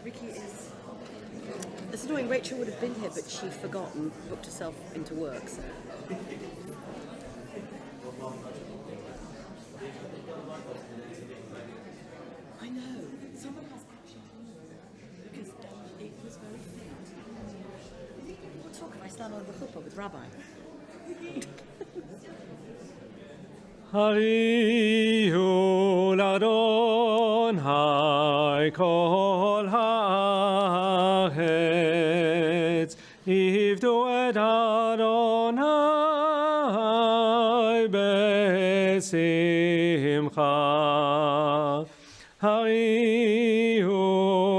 Ricky is... It's annoying, Rachel would have been here, but she forgot and booked herself into work, so... I know. Someone has actually told me, because it was very faint. What talk if I stand on the chuppah with Rabbi? Harihu l'Adonai kol ha'aretz, ivdu et Adonai besimcha. Harihu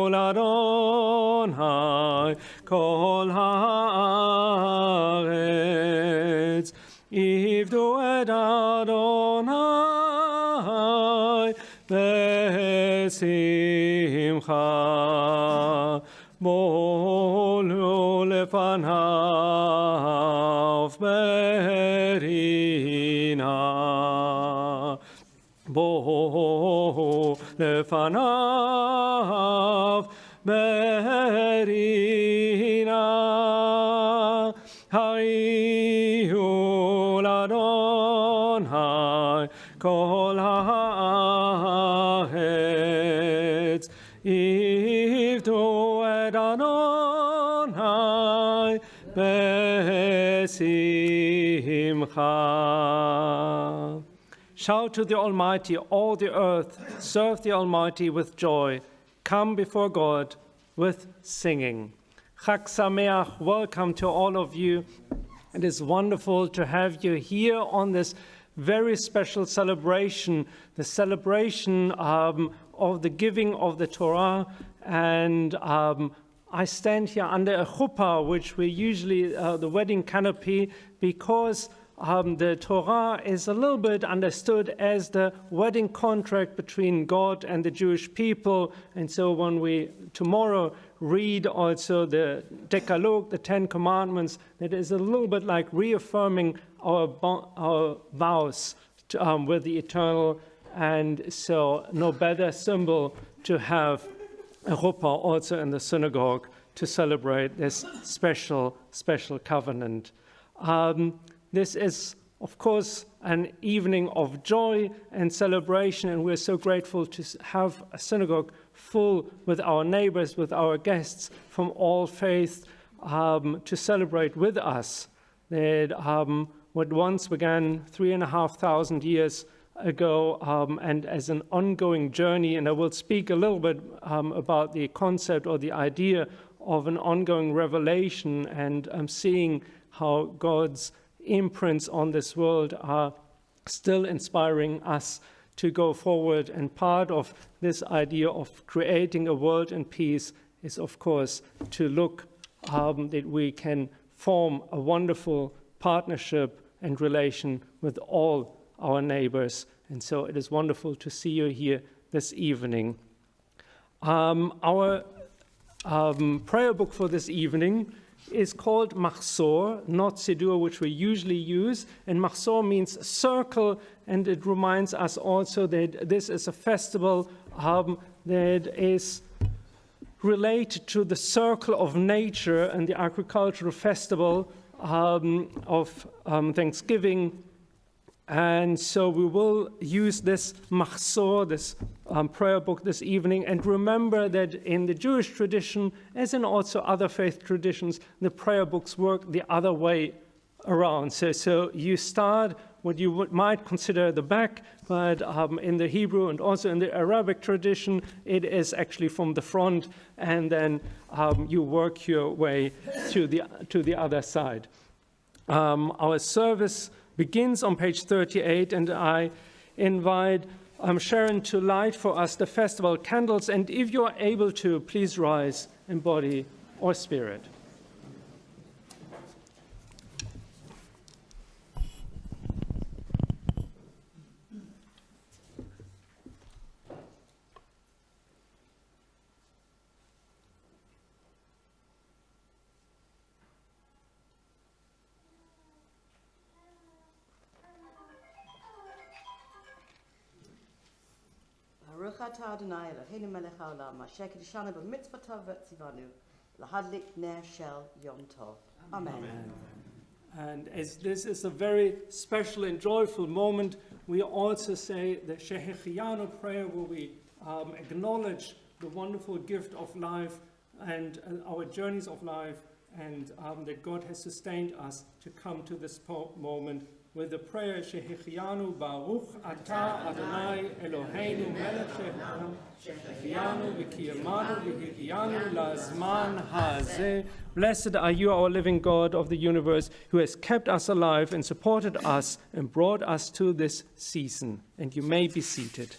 l'Adonai kol ha'aretz, ivdu et Adonai besimcha. Bolu lefanav berina. Bolu lefanav berina. Harihu l'Adonai kol ha'aretz, ivdu et Adonai besimcha. Shout to the Almighty, all the earth, serve the Almighty with joy, come before God with singing. Chag Sameach, welcome to all of you. It is wonderful to have you here on this very special celebration, the celebration of the giving of the Torah. And I stand here under a chuppah, which we usually, the wedding canopy, because the Torah is a little bit understood as the wedding contract between God and the Jewish people. And so when we tomorrow read also the Decalogue, the Ten Commandments, that is a little bit like reaffirming our vows with the Eternal. And so no better symbol to have a chuppah also in the synagogue to celebrate this special covenant. This is, of course, an evening of joy and celebration, and we're so grateful to have a synagogue full with our neighbors, with our guests from all faiths, to celebrate with us that what once began 3,500 years ago, and as an ongoing journey. And I will speak a little bit about the concept or the idea of an ongoing revelation, and seeing how God's imprints on this world are still inspiring us to go forward. And part of this idea of creating a world in peace is, of course, to look that we can form a wonderful partnership and relation with all our neighbors. And so it is wonderful to see you here this evening. Our prayer book for this evening is called Machzor, not Siddur, which we usually use. And Machzor means circle, and it reminds us also that this is a festival that is related to the circle of nature and the agricultural festival of Thanksgiving. And so we will use this Machzor, this prayer book this evening, and remember that in the Jewish tradition, as in also other faith traditions, the prayer books work the other way around. So you start what you might consider the back, but in the Hebrew and also in the Arabic tradition, it is actually from the front, and then you work your way to the other side. Our service begins on page 38, and I invite Sharon to light for us the festival candles. And if you are able to, please rise in body or spirit. Baruch ata Adonai Eloheinu melech haolam, asher kiddushanu b'mitzvotav v'tzivanu, lahadlik ner shel Yom Tov. Amen. And as this is a very special and joyful moment, we also say the Shehechianu prayer where we acknowledge the wonderful gift of life and our journeys of life, and that God has sustained us to come to this moment with the prayer Shehechianu Baruch Ata Adonai Eloheinu Melech Shehechianu V'kiyamanu V'higianu Lazman Hazeh. Blessed are you, our living God of the universe, who has kept us alive and supported us and brought us to this season. And you may be seated.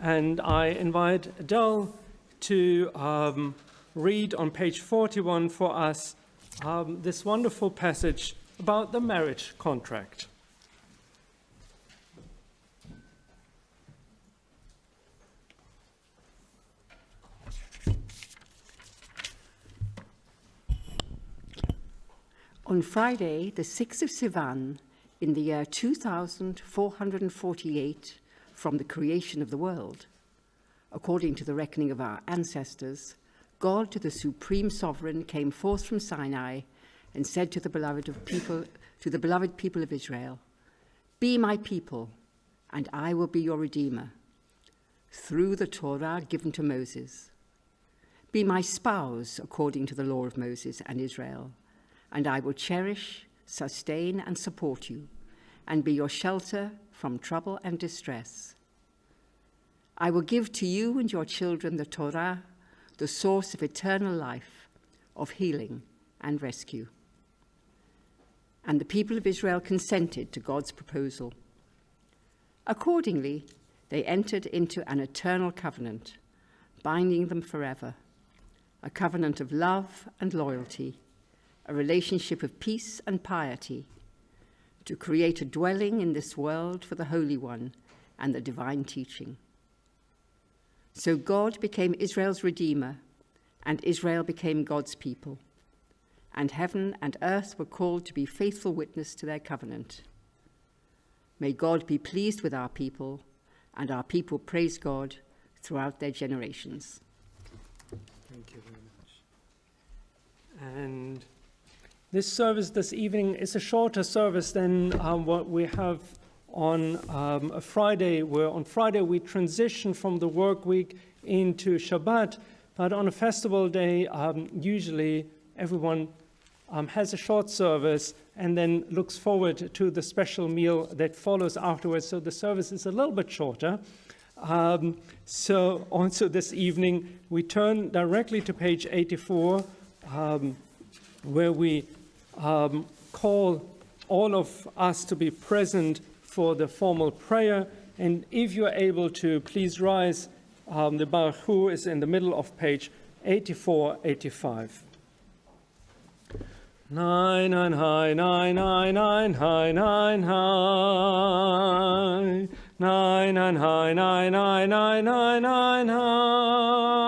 And I invite Adele to read on page 41 for us this wonderful passage about the marriage contract. On Friday, the 6th of Sivan, in the year 2448 from the creation of the world, according to the reckoning of our ancestors, God, the supreme sovereign, came forth from Sinai and said to the beloved people of Israel, "Be my people, and I will be your redeemer, through the Torah given to Moses. Be my spouse according to the law of Moses and Israel, and I will cherish, sustain, and support you, and be your shelter from trouble and distress. I will give to you and your children the Torah, the source of eternal life, of healing and rescue." And the people of Israel consented to God's proposal. Accordingly, they entered into an eternal covenant, binding them forever, a covenant of love and loyalty, a relationship of peace and piety, to create a dwelling in this world for the Holy One and the divine teaching. So God became Israel's Redeemer, and Israel became God's people, and heaven and earth were called to be faithful witness to their covenant. May God be pleased with our people, and our people praise God throughout their generations. Thank you very much. And this service this evening is a shorter service than what we have on a Friday, where on Friday we transition from the work week into Shabbat, but on a festival day, usually everyone has a short service and then looks forward to the special meal that follows afterwards, so the service is a little bit shorter. So also this evening, we turn directly to page 84, where we call all of us to be present for the formal prayer. And if you're able to, please rise. The Baruch Hu is in the middle of page 84-85. Nine, nine, high, nine, nine, nine, high, nine, high. Nine, nine, high, nine, nine, nine, nine, nine, high.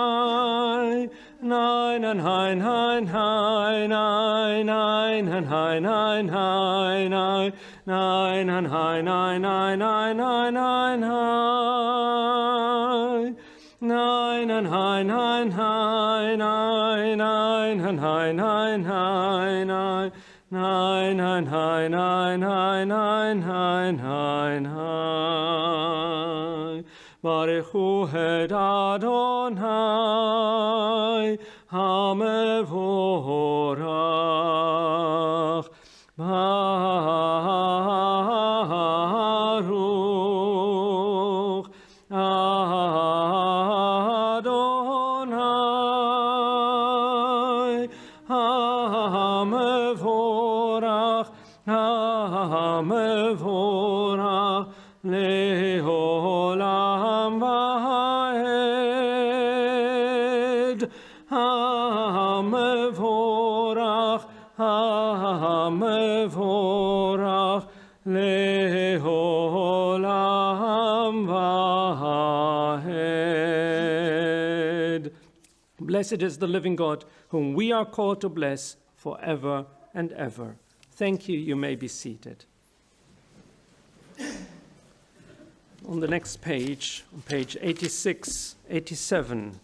Nine, and high, nine, high, nine, nine, and high, nine, high, nine, nine, and high, nine, nine, nine, nine, nine, high. Nine, and high, nine, high, nine, nine, and high, nine, high, nine, nine, and high, nine, high, nine, high, nine, high. Baruch Hu et Adonai HaMevorach. Baruch Adonai HaMevorach. HaMevorach le'olam va'ed. HaMevorach, HaMevorach le'olam va'ed. Blessed is the living God, whom we are called to bless forever and ever. Thank you. You may be seated. on the next page, on page 86, 87.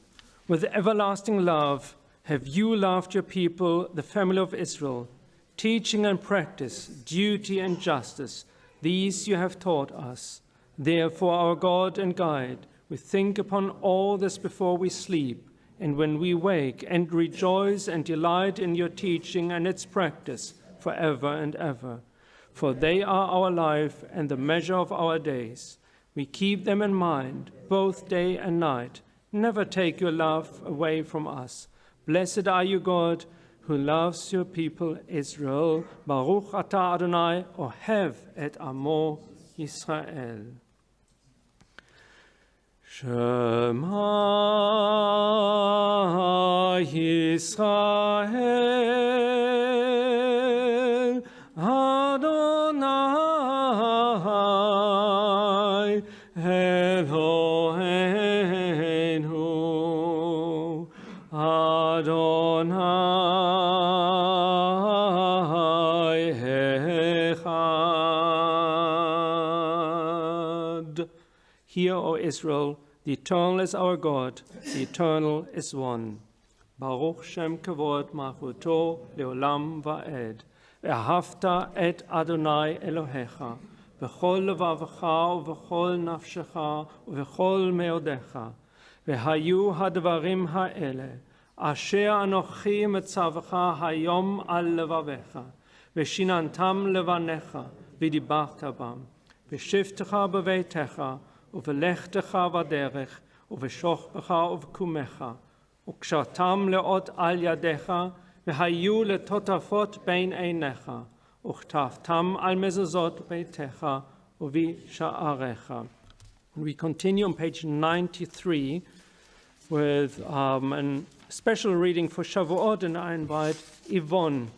With everlasting love have you loved your people, the family of Israel, teaching and practice, duty and justice. These you have taught us. Therefore, our God and guide, we think upon all this before we sleep, and when we wake, and rejoice and delight in your teaching and its practice forever and ever. For they are our life and the measure of our days. We keep them in mind, both day and night. Never take your love away from us. Blessed are you, God, who loves your people Israel. Baruch atah Adonai, ohev et amo Yisrael. Shema Yisrael, Adonai Eloheinu, Adonai Echad. Hear, O Israel, the Eternal is our God, the Eternal is one. Baruch Shem Kavod Malchuto Leolam Va'ed. Ve'ahavta et Adonai Elohecha, v'chol levavecha u'v'chol nafshecha u'v'chol meodecha. Ve'hayu hadvarim ha'ele, asher anochi metzavecha hayom al levavecha, ve'shinantam levanecha, v'dibarta bam, ve'shivtecha beveitecha, u'v'lechtecha v'derech, u'v'shochbecha u'v'kumecha, u'kshartam le'ot al yadecha, והיו לטוטפות בין עיניך, וכתבתם על מזוזות ביתך ובשעריך. We continue on page 93 with a special reading for Shavuot, and I invite Yvonne.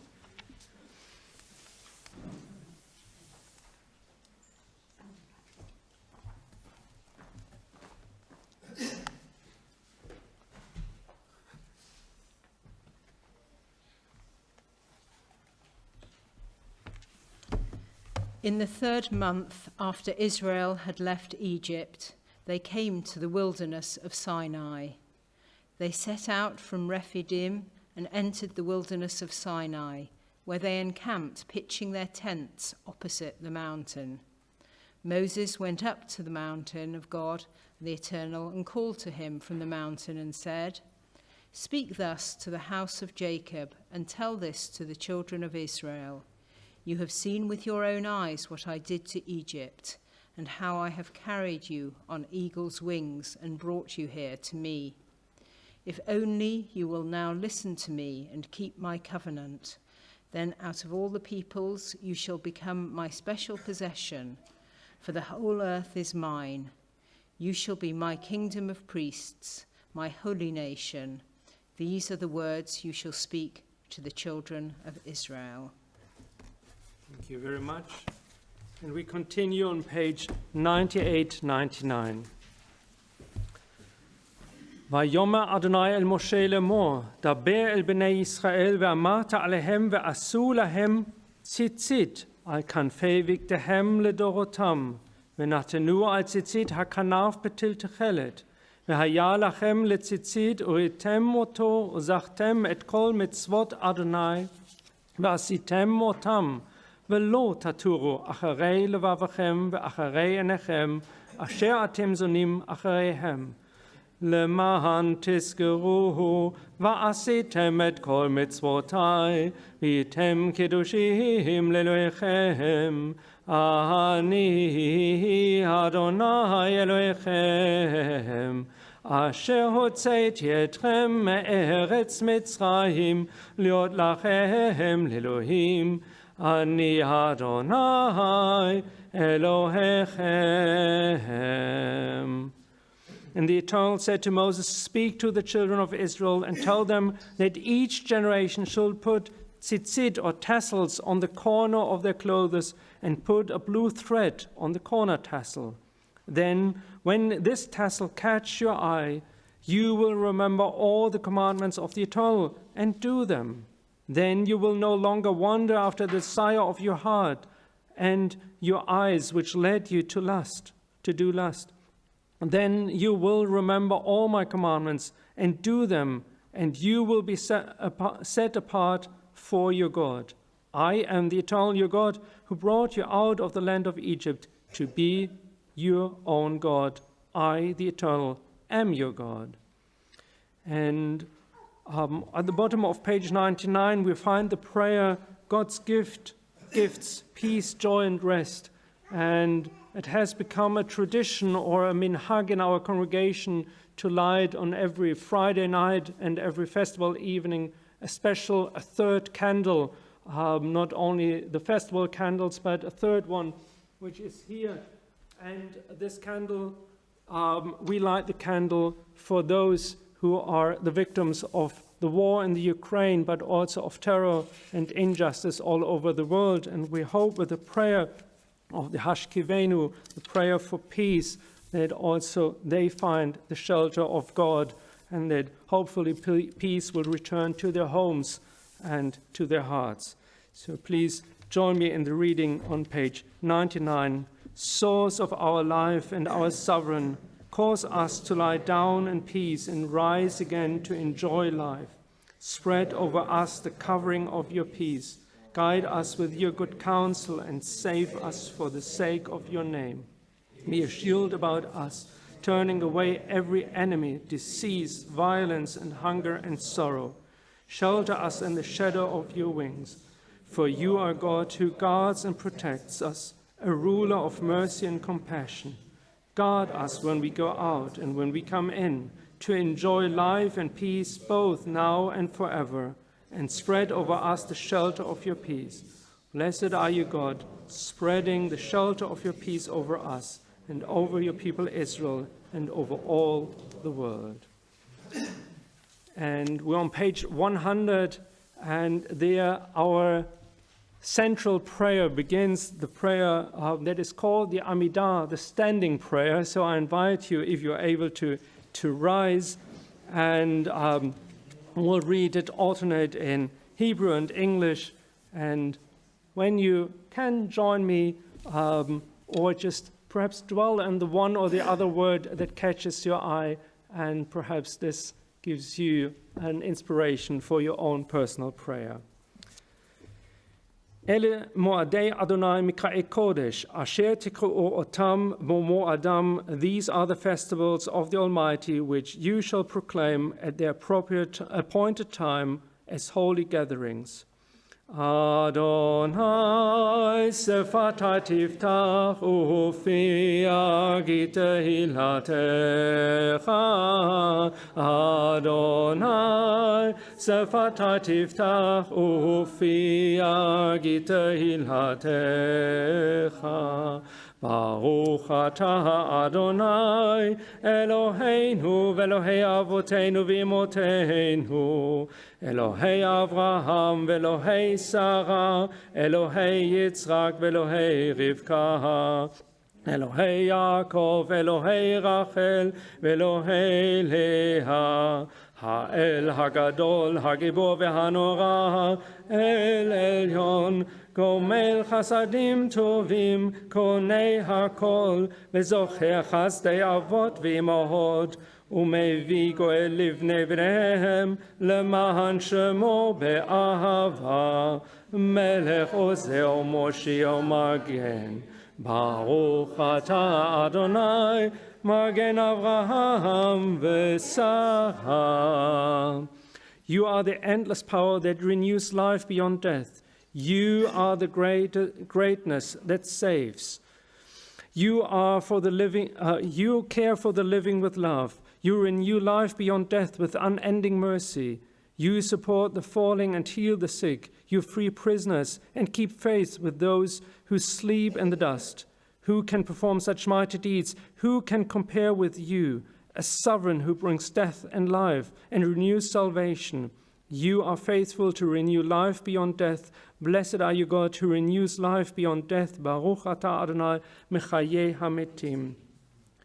In the 3rd month after Israel had left Egypt, they came to the wilderness of Sinai. They set out from Rephidim and entered the wilderness of Sinai, where they encamped, pitching their tents opposite the mountain. Moses went up to the mountain of God, the Eternal, and called to him from the mountain and said, "Speak thus to the house of Jacob, and tell this to the children of Israel. You have seen with your own eyes what I did to Egypt, and how I have carried you on eagle's wings and brought you here to me. If only you will now listen to me and keep my covenant, then out of all the peoples you shall become my special possession, for the whole earth is mine. You shall be my kingdom of priests, my holy nation. These are the words you shall speak to the children of Israel." Thank you very much. And we continue on page 98-99. ויאמר אדוני אל משה לאמור, דבר אל בני ישראל ואמרת עליהם ועשו להם ציצית על כנפי בגדיהם לדורותם, ונתנו על ציצית הכנף בתל תכלת, והיה לכם לציצית וראיתם אותו וזכתם את כל מצוות אדוני ועשיתם אותם, ולא תתורו אחרי לבבכם ואחרי עיניכם אשר אתם זונים אחריהם. למען תזכרו ועשיתם את כל מצוותי, והייתם קדושים לאלוהיכם. אני אדוני אלוהיכם, אשר הוצאתי אתכם מארץ מצרים, להיות לכם לאלוהים. אני אדוני אלוהיכם. And the Eternal said to Moses, "Speak to the children of Israel and tell them that each generation should put tzitzit or tassels on the corner of their clothes and put a blue thread on the corner tassel. Then, when this tassel catch your eye, you will remember all the commandments of the Eternal and do them. Then you will no longer wander after the desire of your heart and your eyes which led you to lust, to do lust. Then you will remember all my commandments and do them, and you will be set apart for your God. I am the eternal your God, who brought you out of the land of Egypt to be your own God. I, the eternal, am your God. And at the bottom of page 99, we find the prayer, God's gifts, peace, joy, and rest. And it has become a tradition or a minhag in our congregation to light on every Friday night and every festival evening a third candle, not only the festival candles, but a third one, which is here. And this candle, we light the candle for those who are the victims of the war in the Ukraine, but also of terror and injustice all over the world. And we hope with the prayer of the Hashkivenu, the prayer for peace, that also they find the shelter of God, and that hopefully peace will return to their homes and to their hearts. So please join me in the reading on page 99. Source of our life and our sovereign, cause us to lie down in peace and rise again to enjoy life. Spread over us the covering of your peace. Guide us with your good counsel and save us for the sake of your name. Be a shield about us, turning away every enemy, disease, violence, and hunger and sorrow. Shelter us in the shadow of your wings. For you are God who guards and protects us, a ruler of mercy and compassion. Guard us when we go out and when we come in, to enjoy life and peace both now and forever, and spread over us the shelter of your peace. Blessed are you, God, spreading the shelter of your peace over us and over your people Israel and over all the world. And we're on page 100, and there our central prayer begins, the prayer that is called the Amidah, the standing prayer. So I invite you, if you're able to rise, and we'll read it, alternate in Hebrew and English. And when you can join me, or just perhaps dwell on the one or the other word that catches your eye, and perhaps this gives you an inspiration for your own personal prayer. Ele moadei Adonai Mikrae Kodesh, asher tikru'u otam mo'adam. These are the festivals of the Almighty, which you shall proclaim at their appointed time as holy gatherings. Adonai sefatai tiftach ufi agitehilatecha. Adonai sefatai tiftach ufi agitehilatecha. Baruch atah Adonai Eloheinu v'Elohei Avoteinu v'Imoteinu, Elohei Avraham v'Elohei Sarah, Elohei Yitzchak v'Elohei Rivka, Elohei Yaakov, Elohei Rachel v'Elohei Leah, Ha'el Hagadol, Hagibor v'Hanora, El Elyon, גומל חסדים טובים, קונה הכל, וזוכר חסדי אבות ואמהות, ומביא גואל לבני בניהם, למען שמו באהבה, מלך עוזר ומושיע ומגן. ברוך אתה אדוני, מגן אברהם ושרה. You are the endless power that renews life beyond death. You are the greatness that saves. You are for the living. You care for the living with love. You renew life beyond death with unending mercy. You support the falling and heal the sick. You free prisoners and keep faith with those who sleep in the dust. Who can perform such mighty deeds? Who can compare with you, a sovereign who brings death and life and renews salvation? You are faithful to renew life beyond death. Blessed are you, God, who renews life beyond death. Baruch atah Adonai mechayeh hametim.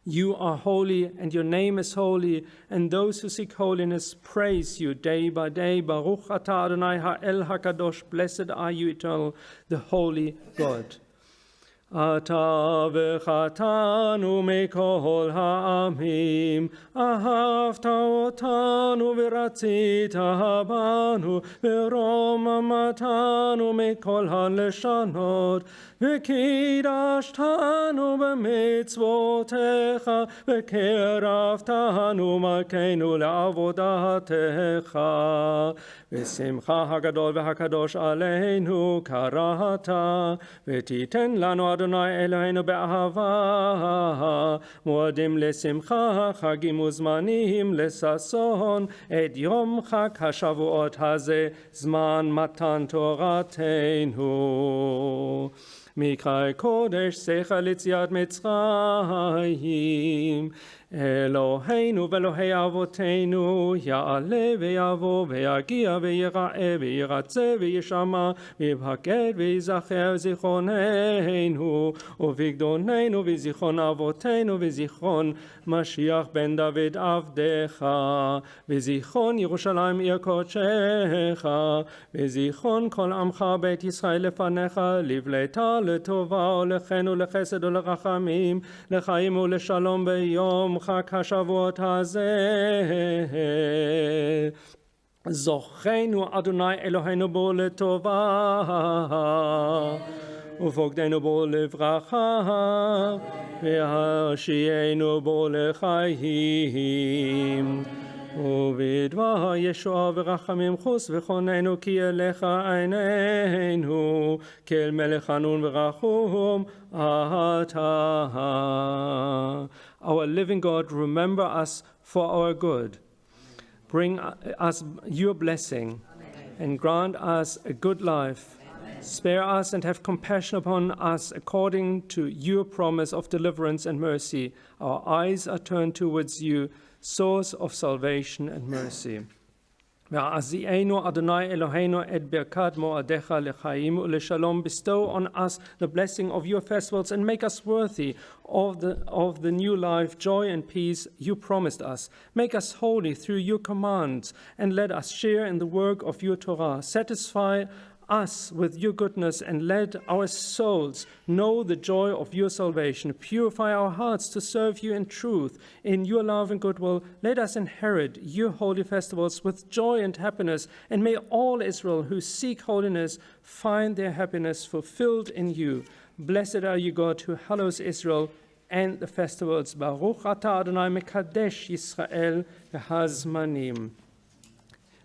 You are holy, and your name is holy, and those who seek holiness praise you day by day. Baruch atah Adonai ha'el hakadosh. Blessed are you, eternal, the holy God. אתה וחטאנו מכל העמים, אהבת אותנו ורצית בנו, ורוממתנו מכל הלשונות, וקידשתנו במצוותיך, וקרבתנו מלכנו לעבודתך. בשמחה הגדול והקדוש עלינו קראת, ותיתן לנו אדוני אלוהינו באהבה, מועדים לשמחה, חגים וזמנים לששון, את יום חג השבועות הזה, זמן מתן תורתנו. מקרא קודש שכל יציאת מצרים, אלוהינו ואלוהי אבותינו, יעלה ויבוא ויגיע ויראה וירצה וישמע ויבקר ויזכר זיכרוננו ובגדוננו וזיכרון אבותינו וזיכרון משיח בן דוד עבדך, וזיכרון ירושלים עיר קודשך, וזיכרון כל עמך בית ישראל לפניך, לבלטה לטובה ולחן ולחסד ולרחמים, לחיים ולשלום ביום חג השבועות הזה. זוכנו אדוני אלוהינו בו לטובה, ופוקדנו בו לברכה, והשיענו בו לחיים. ובדבר ישועה ורחמים חוס וחוננו, כי אליך עינינו, כאל מלך חנון ורחום אתה. Our living God, remember us for our good. Bring us your blessing and grant us a good life. Spare us and have compassion upon us according to your promise of deliverance and mercy. Our eyes are turned towards you, source of salvation and mercy. Ve'azi'enu Adonai Eloheinu et birkat mo'adecha lechaim u'leshalom. Bestow on us the blessing of your festivals and make us worthy of the new life, joy and peace you promised us. Make us holy through your commands and let us share in the work of your Torah. Satisfy us with your goodness and let our souls know the joy of your salvation. Purify our hearts to serve you in truth. In your love and goodwill, let us inherit your holy festivals with joy and happiness, and may all Israel who seek holiness find their happiness fulfilled in you. Blessed are you, God, who hallows Israel and the festivals. Baruch atah Adonai mekadesh Yisrael v'hazmanim.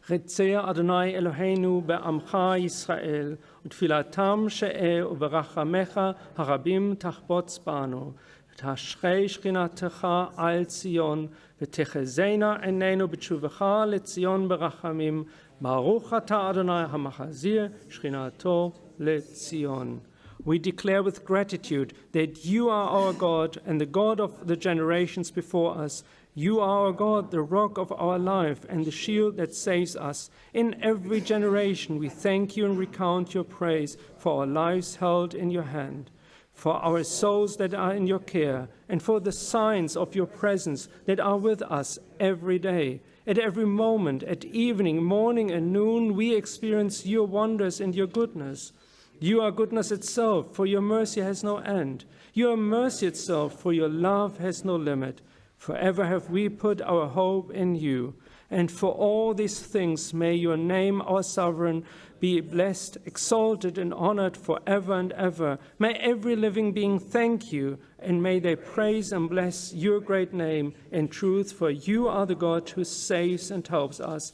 רצה אדוני אלוהינו בעמך ישראל, ותפילתם שאה וברחמך הרבים תחבוץ בנו, ותשרה שכינתך על ציון, ותחזינה עינינו בתשובך לציון ברחמים. ברוך אתה אדוני המחזיר שכינתו לציון. We declare with gratitude that you are our God and the God of the generations before us. You are our God, the rock of our life and the shield that saves us. In every generation we thank you and recount your praise for our lives held in your hand, for our souls that are in your care, and for the signs of your presence that are with us every day. At every moment, at evening, morning, and noon, we experience your wonders and your goodness. You are goodness itself, for your mercy has no end. You are mercy itself, for your love has no limit. Forever have we put our hope in you. And for all these things may your name, our sovereign, be blessed, exalted, and honored forever and ever. May every living being thank you, and may they praise and bless your great name in truth, for you are the God who saves and helps us.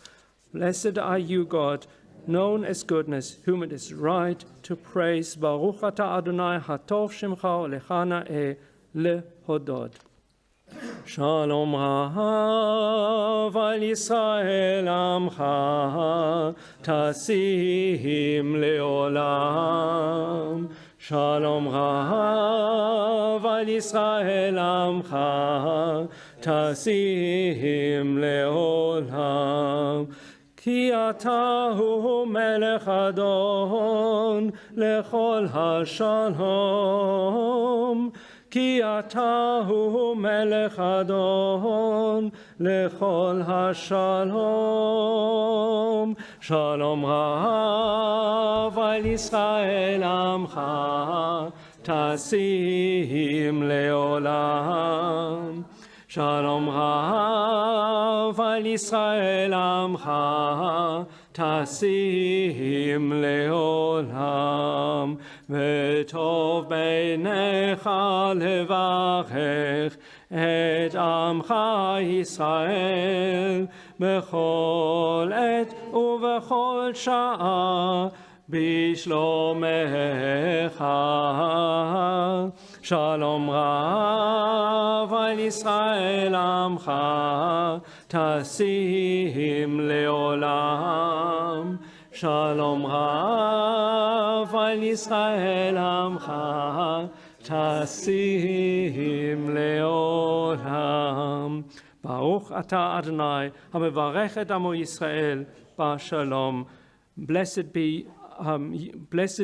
Blessed are you, God, known as goodness, whom it is right to praise. Baruch atah Adonai hatov shemcha u'lecha na'eh lehodod. Shalom Rav al Yisrael Amcha Tasim Leolam. Shalom Rav al Yisrael Amcha Tasim Leolam. Ki ata hu melech adon lechol hashalom. Ki ata hu melech adon lechol hashalom. Shalom Rav al Yisrael Amcha tasim leolam. Shalom Rav al Yisrael Amcha, tasim leolam. V'tov beinecha levarech et Amcha Yisrael bechol et uvechol sha'a bishlomecha. Shalom Rav al Yisrael Amcha, tasim leolam. Shalom Rav al Yisrael Amcha, tasim leolam. Baruch ata Adonai, hamevarech et amo Yisrael ba shalom. Blessed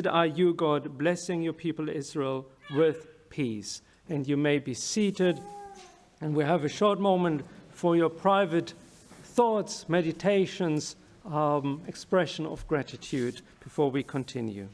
are you, God, blessing your people Israel with peace. And you may be seated, and we have a short moment for your private thoughts, meditations, expression of gratitude before we continue.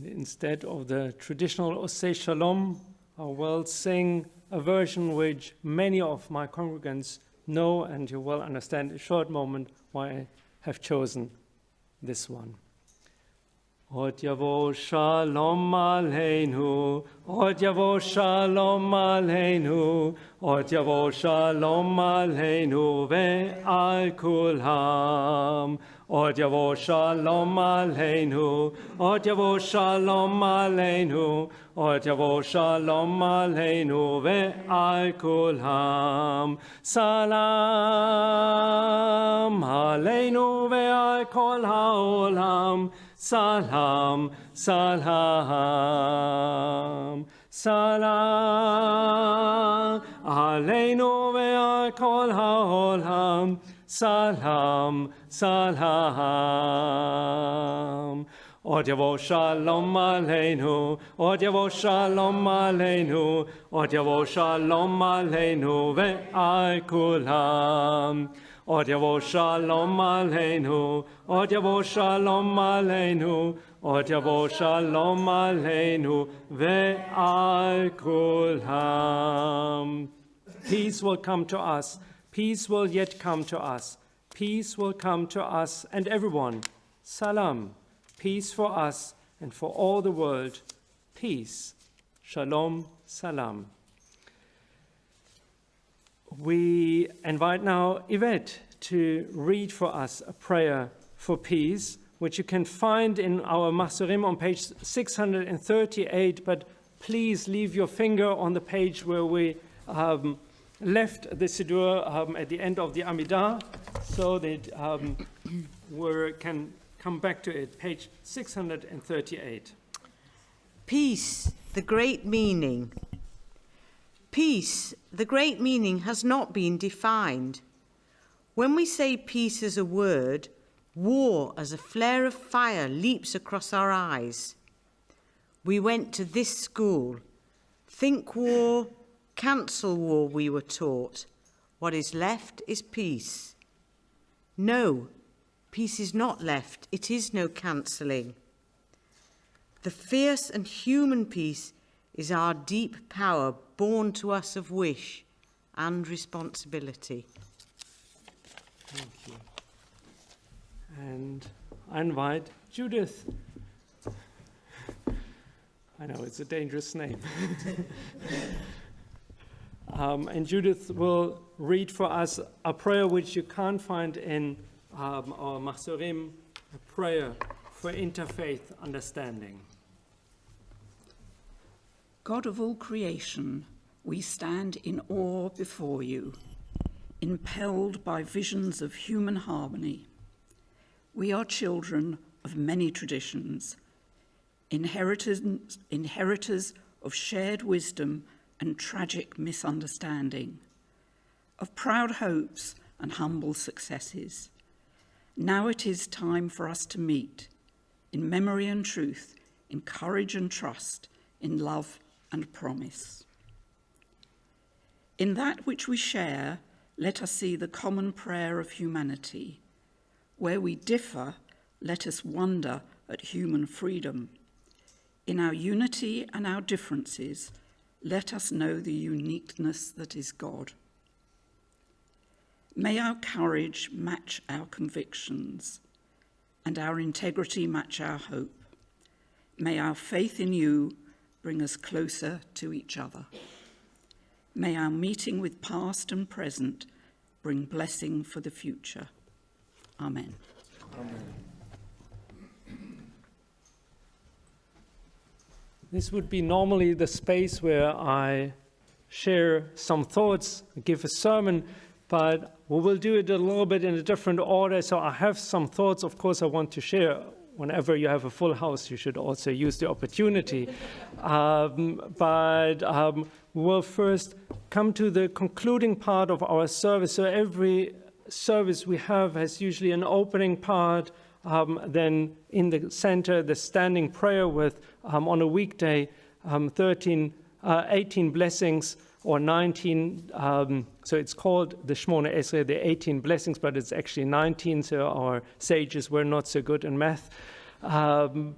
Instead of the traditional Oseh Shalom, I will sing a version which many of my congregants know, and you will understand in a short moment why I have chosen this one. Od yavo shalom aleinu, od yavo shalom aleinu, od yavo shalom aleinu ve'al kulham. Od yavo shalom aleinu, od yavo shalom aleinu, od yavo shalom aleinu ve'al kulham. Salam aleinu ve'al kol ha'olam. Salam, salam, salam aleinu ve'al kol ha'olam. Salam, salam. Od yavo shalom aleinu, od yavo shalom aleinu, od yavo shalom aleinu ve'al kulam. Od yavo shalom aleinu, od yavo shalom aleinu, od yavo shalom aleinu ve'al kulam. Peace will come to us. Peace will yet come to us. Peace will come to us and everyone. Salam. Peace for us and for all the world. Peace. Shalom. Salam. We invite now Yvette to read for us a prayer for peace, which you can find in our Masurim on page 638, but please leave your finger on the page where we left the Siddur at the end of the Amidah, so that we can come back to it, page 638. Peace, the great meaning. Peace, the great meaning, has not been defined. When we say peace as a word, war as a flare of fire leaps across our eyes. We went to this school. Think war, cancel war, we were taught. What is left is peace. No, peace is not left. It is no cancelling. The fierce and human peace is our deep power born to us of wish and responsibility. Thank you. And I invite Judith. I know it's a dangerous name. And Judith will read for us a prayer which you can't find in our Machzorim, a prayer for interfaith understanding. God of all creation, we stand in awe before you, impelled by visions of human harmony. We are children of many traditions, inheritors of shared wisdom and tragic misunderstanding, of proud hopes and humble successes. Now it is time for us to meet in memory and truth, in courage and trust, in love and promise. In that which we share, let us see the common prayer of humanity. Where we differ, let us wonder at human freedom. In our unity and our differences, let us know the uniqueness that is God. May our courage match our convictions, and our integrity match our hope. May our faith in you bring us closer to each other. May our meeting with past and present bring blessing for the future. Amen. Amen. This would be normally the space where I share some thoughts, give a sermon, but we will do it a little bit in a different order. So I have some thoughts, of course, I want to share. Whenever you have a full house, you should also use the opportunity. But we'll first come to the concluding part of our service. So every service we have has usually an opening part, then in the center, the standing prayer with, on a weekday, 18 blessings, or 19, so it's called the Shmona Esrei, the 18 blessings, but it's actually 19, so our sages were not so good in math. And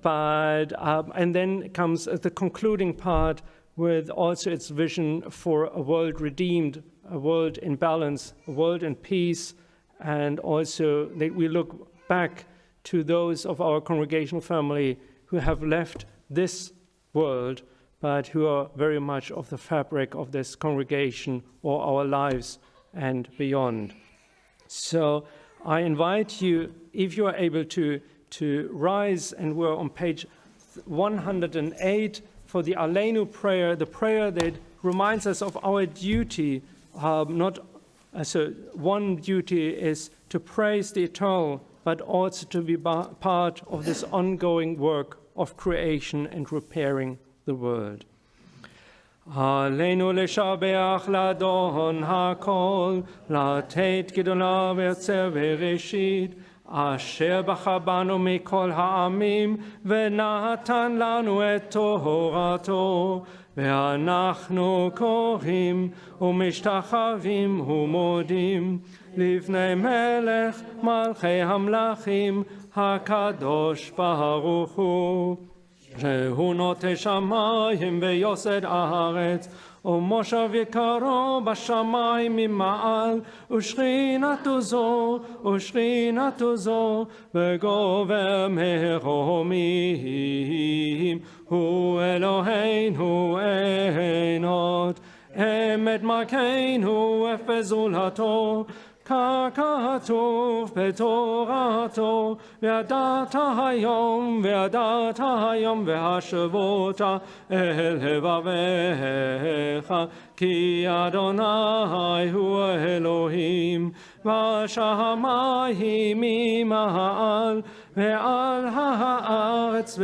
then comes the concluding part with also its vision for a world redeemed, a world in balance, a world in peace, and also that we look back to those of our congregational family who have left this world, but who are very much of the fabric of this congregation or our lives and beyond. So I invite you, if you are able to rise, and we're on page 108 for the Aleinu prayer, the prayer that reminds us of our duty. So one duty is to praise the eternal, but also to be part of this ongoing work of creation and repairing the world. עלינו לשבח לאדון הכל, לתת גדולה ויוצר בראשית, אשר בחר בנו מכל העמים, ונתן לנו את תורתו, ואנחנו קוראים ומשתחווים ומודים, לפני מלך מלכי המלכים, הקדוש ברוך הוא. שהוא נוטה שמיים ויוסד הארץ, ומושב יקרו בשמיים ממעל, ושכינתו זו, וגובר מרומים, הוא אלוהינו אין עוד, אמת מלכנו אפס זולתו, ככתוב בתורתו, וידעת היום והשבות אל לבביך, כי אדוני הוא אלוהים, בשמיים ממעל, ועל הארץ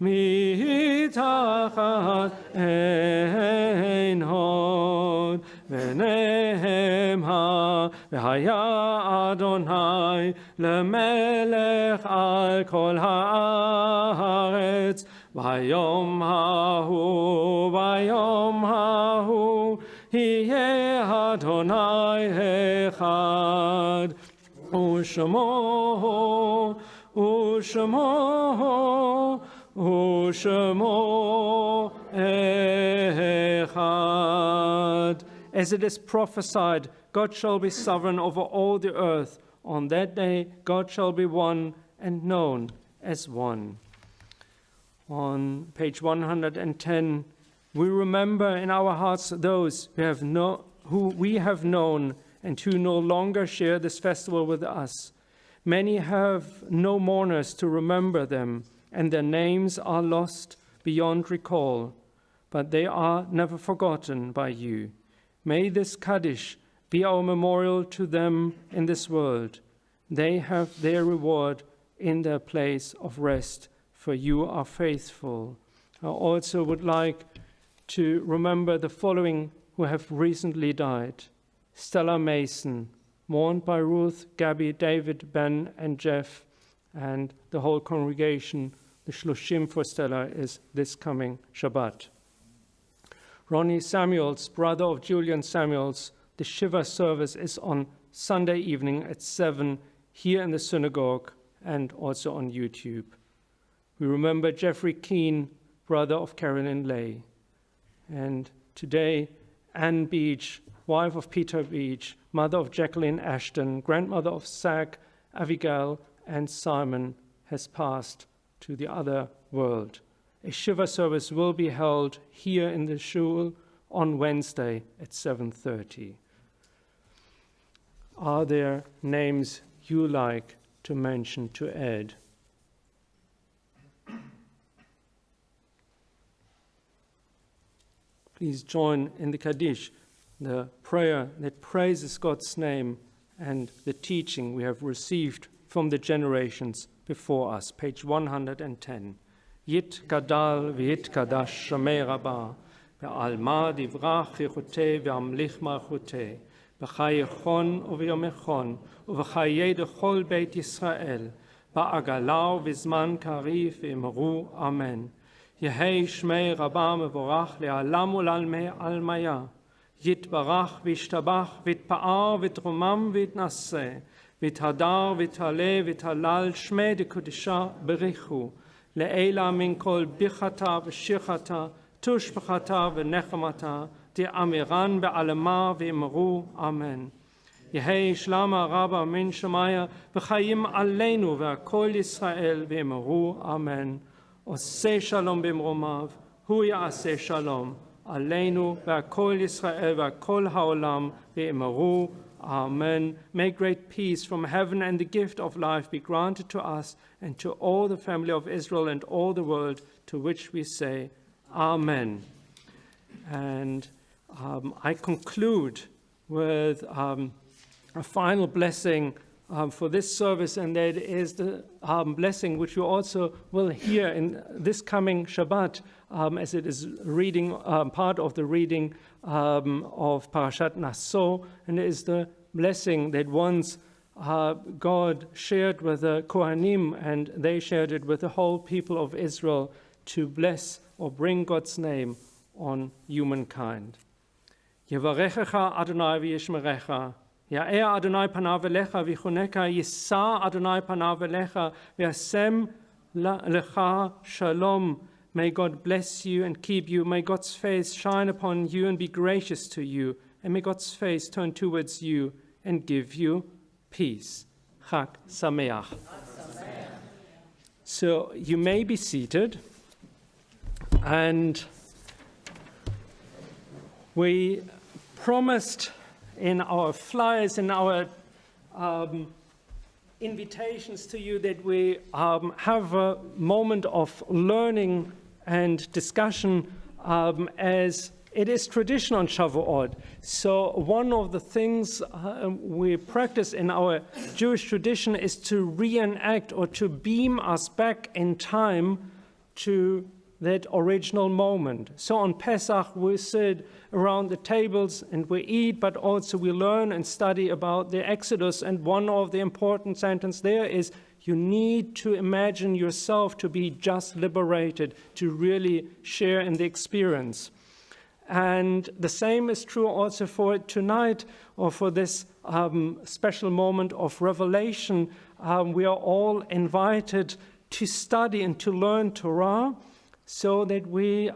מתחת אין עוד. ונאמר, והיה אדוני למלך על כל הארץ, ביום ההוא יהיה אדוני אחד, ושמו echad. As it is prophesied, God shall be sovereign over all the earth. On that day, God shall be one and known as one. On page 110, we remember in our hearts those who we have known and who no longer share this festival with us. Many have no mourners to remember them, and their names are lost beyond recall, but they are never forgotten by you. May this Kaddish be our memorial to them in this world. They have their reward in their place of rest, for you are faithful. I also would like to remember the following who have recently died. Stella Mason, mourned by Ruth, Gabby, David, Ben, and Jeff, and the whole congregation. The Shlushim for Stella is this coming Shabbat. Ronnie Samuels, brother of Julian Samuels, the Shiva service is on Sunday evening at 7 here in the synagogue and also on YouTube. We remember Jeffrey Keane, brother of Carolyn Lay. And today, Anne Beach, wife of Peter Beach, mother of Jacqueline Ashton, grandmother of Zach, Abigail, and Simon, has passed to the other world. A Shiva service will be held here in the shul on Wednesday at 7:30. Are there names you like to mention, to add? Please join in the Kaddish, the prayer that praises God's name and the teaching we have received from the generations before us. Page 110. Yit gadal v'yit kadash shamei rabah, ve'alma divrach yichuteh ve'amlich malchuteh, b'chayechon u'v'yomechon, u'v'chayei dechol beit Yisrael, ba'agalau v'zman karif v'imru amen. Yehei shmei rabah mevorach le'alam u'lalmei almaya, yitbarach v'ishtabach v'itpa'ar v'trumam v'itnaseh, v'ithadar v'itale v'ithalal shmei dekudisha berichu, le'ela min kol bichata v'shirchata, tushbachata v'nechamata, de'amiran be'alema v'imru amen. Yehei shlama rabba min shemaya, v'chayim aleinu v'akol Yisrael v'imru amen. Oseh shalom b'mromav, hu ya'aseh shalom, aleinu v'akol Yisrael v'akol ha'olam v'imru amen. May great peace from heaven and the gift of life be granted to us and to all the family of Israel and all the world, to which we say amen. And I conclude with a final blessing for this service, and that is the blessing which you also will hear in this coming Shabbat, as it is reading part of the reading of Parashat Naso, and it is the blessing that once God shared with the Kohanim, and they shared it with the whole people of Israel, to bless or bring God's name on humankind. Yevarechecha Adonai v'yishmerecha, Ya'er Adonai panav elecha v'choneka, Yisa Adonai panav elecha v'yasem lecha shalom. May God bless you and keep you. May God's face shine upon you and be gracious to you. And may God's face turn towards you and give you peace. Chag Sameach. So you may be seated. And we promised in our flyers, in our invitations to you, that we have a moment of learning and discussion as it is tradition on Shavuot. So one of the things we practice in our Jewish tradition is to reenact or to beam us back in time to that original moment. So on Pesach, we sit around the tables and we eat, but also we learn and study about the Exodus. And one of the important sentences there is, you need to imagine yourself to be just liberated, to really share in the experience. And the same is true also for tonight, or for this special moment of revelation. We are all invited to study and to learn Torah, so that we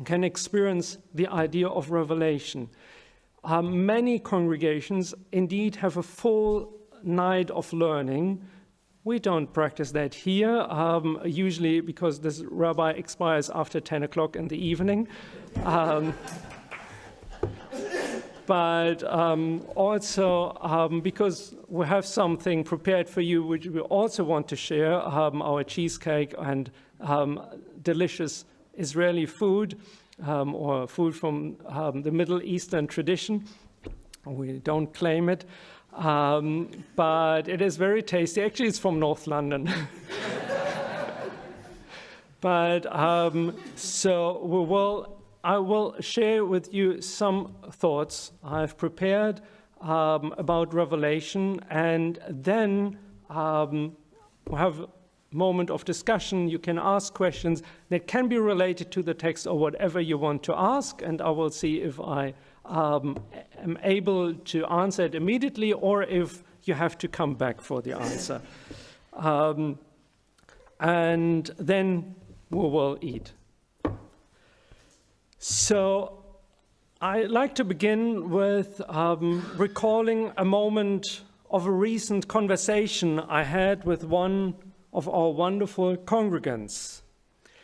can experience the idea of revelation. Many congregations indeed have a full night of learning. We don't practice that here, usually because this rabbi expires after 10 o'clock in the evening. But also because we have something prepared for you which we also want to share, our cheesecake and delicious Israeli food or food from the Middle Eastern tradition. We don't claim it, but it is very tasty. Actually, it's from North London. But I will share with you some thoughts I've prepared about Revelation, and then we'll have a moment of discussion. You can ask questions that can be related to the text or whatever you want to ask, and I will see if I am able to answer it immediately or if you have to come back for the answer. And then we will eat. So I'd like to begin with recalling a moment of a recent conversation I had with one of our wonderful congregants.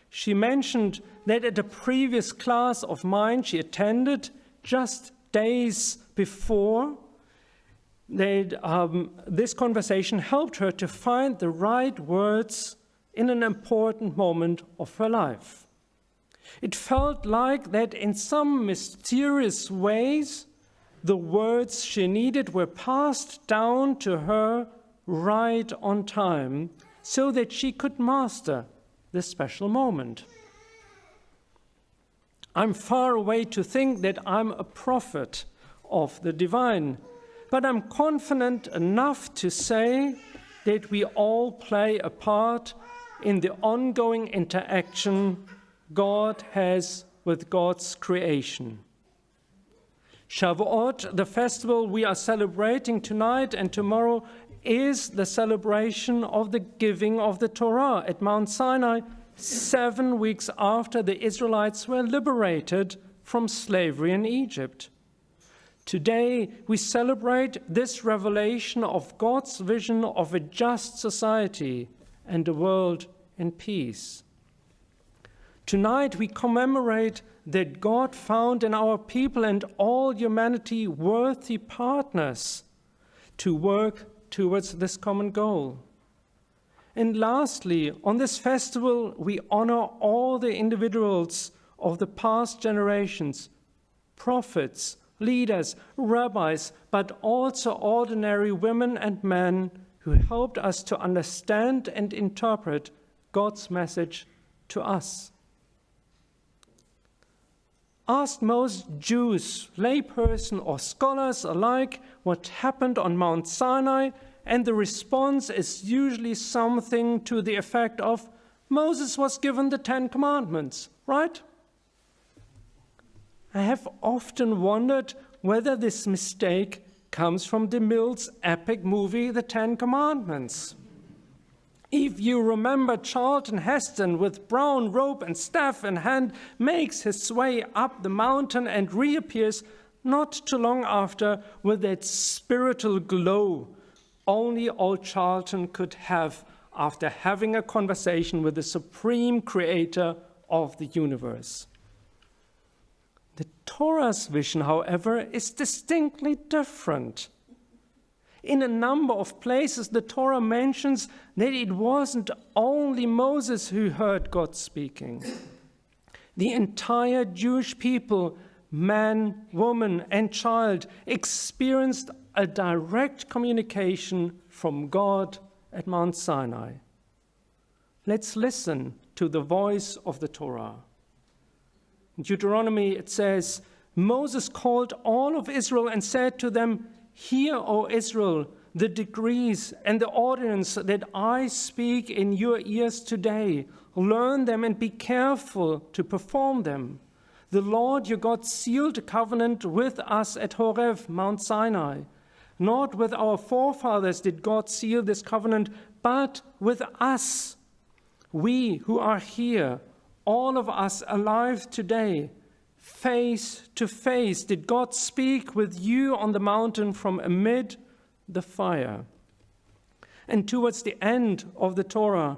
She mentioned that at a previous class of mine she attended just days before, this conversation helped her to find the right words in an important moment of her life. It felt like that in some mysterious ways, the words she needed were passed down to her right on time so that she could master this special moment. I'm far away to think that I'm a prophet of the divine, but I'm confident enough to say that we all play a part in the ongoing interaction God has with God's creation. Shavuot, the festival we are celebrating tonight and tomorrow, is the celebration of the giving of the Torah at Mount Sinai 7 weeks after the Israelites were liberated from slavery in Egypt. Today, we celebrate this revelation of God's vision of a just society and a world in peace. Tonight, we commemorate that God found in our people and all humanity worthy partners to work towards this common goal. And lastly, on this festival, we honor all the individuals of the past generations, prophets, leaders, rabbis, but also ordinary women and men who helped us to understand and interpret God's message to us. Ask most Jews, layperson or scholars alike, what happened on Mount Sinai, and the response is usually something to the effect of, Moses was given the 10 Commandments, right? I have often wondered whether this mistake comes from DeMille's epic movie, The 10 Commandments. If you remember, Charlton Heston, with brown robe and staff in hand, makes his way up the mountain and reappears not too long after with that spiritual glow only old Charlton could have after having a conversation with the supreme creator of the universe. The Torah's vision, however, is distinctly different. In a number of places, the Torah mentions that it wasn't only Moses who heard God speaking. The entire Jewish people, man, woman, and child, experienced a direct communication from God at Mount Sinai. Let's listen to the voice of the Torah. In Deuteronomy, it says, Moses called all of Israel and said to them, Hear, O Israel, the decrees and the ordinance that I speak in your ears today. Learn them and be careful to perform them. The Lord your God sealed a covenant with us at Horeb, Mount Sinai. Not with our forefathers did God seal this covenant, but with us. We who are here, all of us alive today, face to face, did God speak with you on the mountain from amid the fire. And towards the end of the Torah,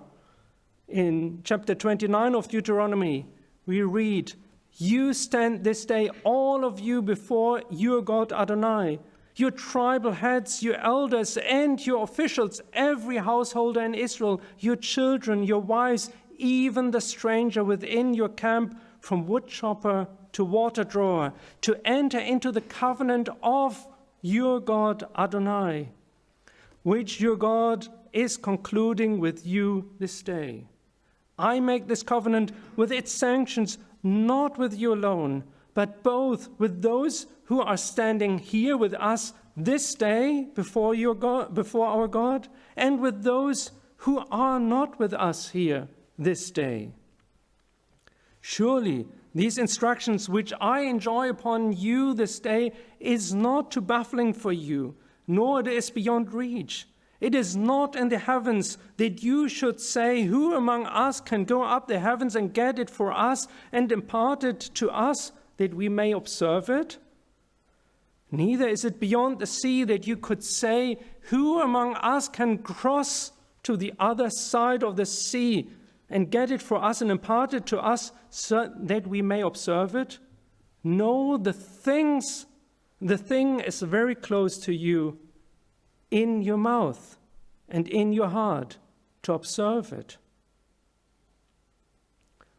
in chapter 29 of Deuteronomy, we read, "You stand this day, all of you, before your God Adonai, your tribal heads, your elders, and your officials, every householder in Israel, your children, your wives, even the stranger within your camp, from woodchopper to water drawer, to enter into the covenant of your God Adonai, which your God is concluding with you this day. I make this covenant with its sanctions, not with you alone, but both with those who are standing here with us this day before our God, and with those who are not with us here this day. Surely these instructions which I enjoy upon you this day is not too baffling for you, nor it is beyond reach. It is not in the heavens that you should say, who among us can go up the heavens and get it for us and impart it to us that we may observe it? Neither is it beyond the sea that you could say, who among us can cross to the other side of the sea and get it for us and impart it to us so that we may observe it? No, the thing is very close to you, in your mouth and in your heart, to observe it.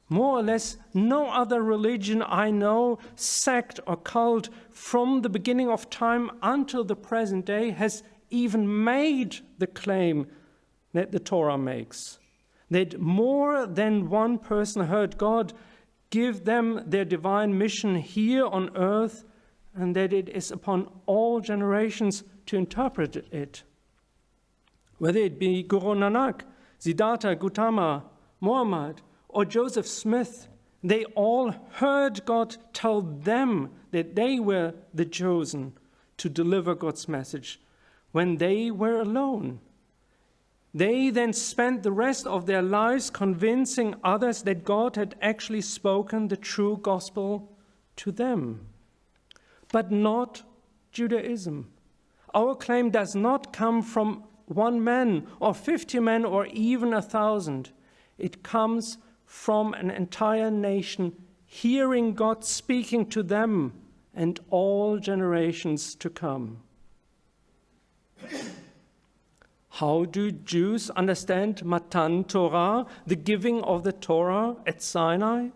More or less, no other religion I know, sect or cult, from the beginning of time until the present day has even made the claim that the Torah makes, that more than one person heard God give them their divine mission here on earth, and that it is upon all generations to interpret it. Whether it be Guru Nanak, Siddhartha Gautama, Muhammad, or Joseph Smith, they all heard God tell them that they were the chosen to deliver God's message when they were alone. They then spent the rest of their lives convincing others that God had actually spoken the true gospel to them. But not Judaism. Our claim does not come from one man or 50 men or even 1,000. It comes from an entire nation hearing God speaking to them and all generations to come. How do Jews understand Matan Torah, the giving of the Torah at Sinai?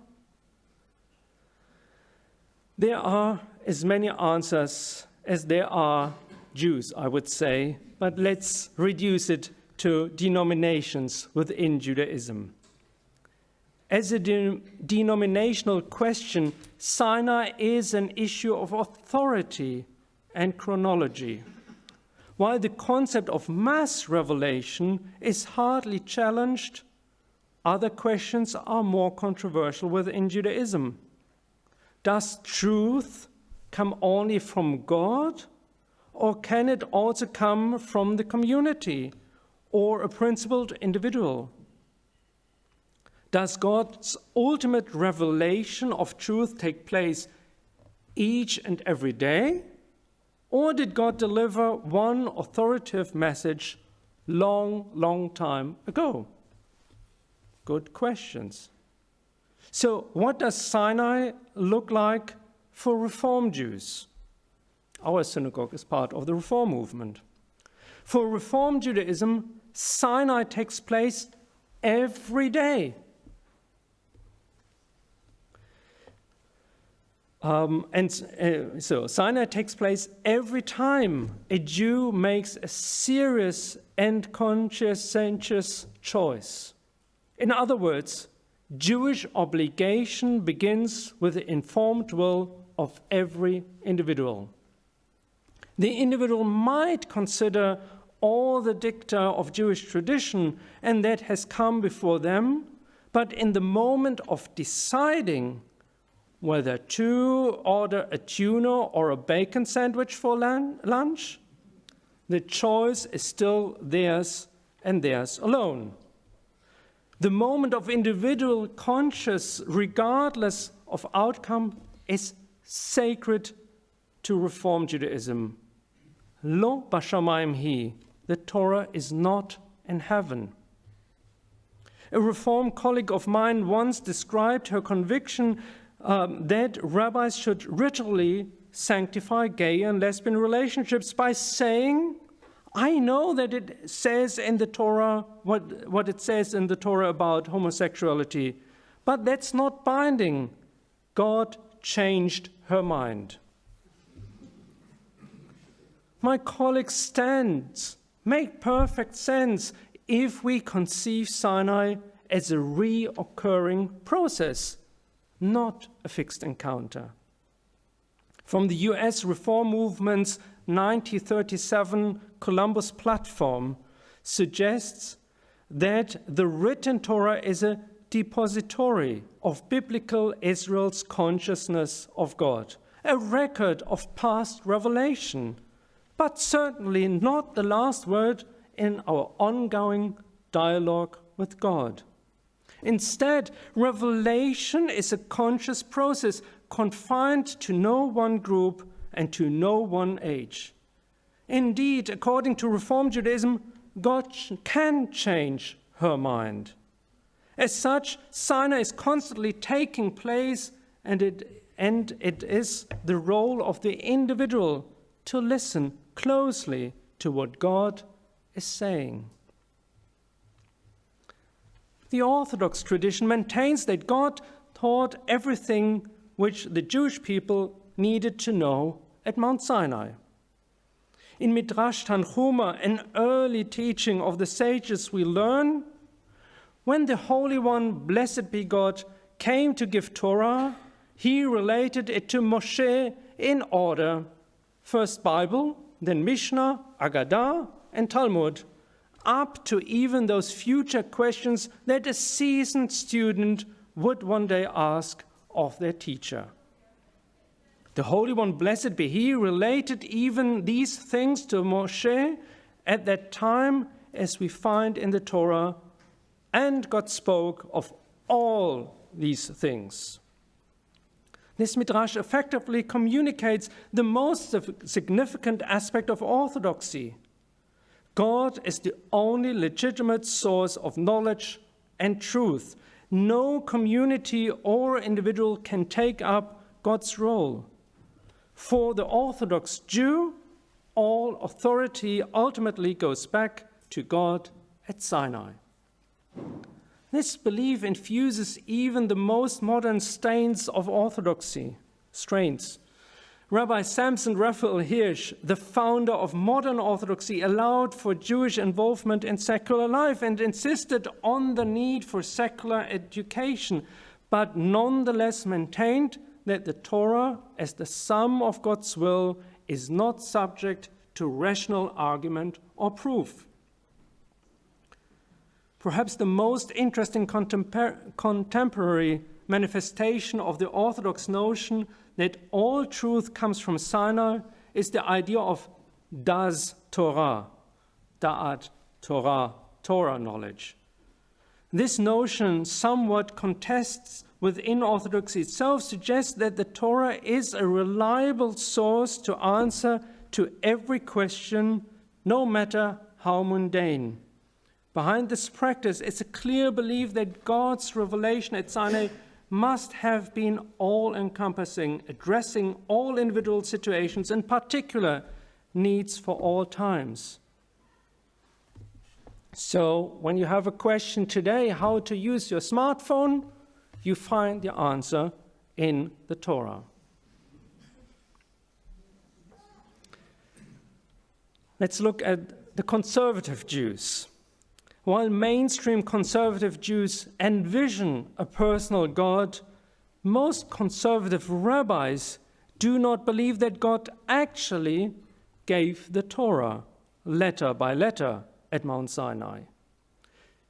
There are as many answers as there are Jews, I would say, but let's reduce it to denominations within Judaism. As a denominational question, Sinai is an issue of authority and chronology. While the concept of mass revelation is hardly challenged, other questions are more controversial within Judaism. Does truth come only from God, or can it also come from the community or a principled individual? Does God's ultimate revelation of truth take place each and every day? Or did God deliver one authoritative message long time ago? Good questions. So what does Sinai look like for Reform Jews? Our synagogue is part of the Reform movement. For Reform Judaism, Sinai takes place every day. So Sinai takes place every time a Jew makes a serious and conscientious choice. In other words, Jewish obligation begins with the informed will of every individual. The individual might consider all the dicta of Jewish tradition and that has come before them, but in the moment of deciding whether to order a tuna or a bacon sandwich for lunch, the choice is still theirs and theirs alone. The moment of individual conscience, regardless of outcome, is sacred to Reform Judaism. Lo bashamayim hi, the Torah is not in heaven. A Reform colleague of mine once described her conviction that rabbis should ritually sanctify gay and lesbian relationships by saying, I know that it says in the Torah what it says in the Torah about homosexuality, but that's not binding. God changed her mind. My colleague's stands make perfect sense if we conceive Sinai as a reoccurring process, not a fixed encounter. From the US Reform Movement's 1937 Columbus Platform suggests that the written Torah is a depository of biblical Israel's consciousness of God, a record of past revelation, but certainly not the last word in our ongoing dialogue with God. Instead, revelation is a conscious process confined to no one group and to no one age. Indeed, according to Reform Judaism, God can change her mind. As such, Sinai is constantly taking place, and it is the role of the individual to listen closely to what God is saying. The Orthodox tradition maintains that God taught everything which the Jewish people needed to know at Mount Sinai. In Midrash Tanchuma, an early teaching of the sages, we learn, when the Holy One, blessed be God, came to give Torah, he related it to Moshe in order. First Bible, then Mishnah, Agadah, and Talmud, up to even those future questions that a seasoned student would one day ask of their teacher. The Holy One, blessed be he, related even these things to Moshe at that time, as we find in the Torah, and God spoke of all these things. This midrash effectively communicates the most significant aspect of orthodoxy. God is the only legitimate source of knowledge and truth. No community or individual can take up God's role. For the Orthodox Jew, all authority ultimately goes back to God at Sinai. This belief infuses even the most modern strains of orthodoxy. Rabbi Samson Raphael Hirsch, the founder of modern orthodoxy, allowed for Jewish involvement in secular life and insisted on the need for secular education, but nonetheless maintained that the Torah, as the sum of God's will, is not subject to rational argument or proof. Perhaps the most interesting contemporary manifestation of the Orthodox notion that all truth comes from Sinai is the idea of das Torah, da'at Torah, Torah knowledge. This notion somewhat contests within Orthodoxy itself, suggests that the Torah is a reliable source to answer to every question, no matter how mundane. Behind this practice is a clear belief that God's revelation at Sinai must have been all-encompassing, addressing all individual situations, in particular needs for all times. So when you have a question today, how to use your smartphone, you find the answer in the Torah. Let's look at the conservative Jews. While mainstream conservative Jews envision a personal God, most conservative rabbis do not believe that God actually gave the Torah letter by letter at Mount Sinai.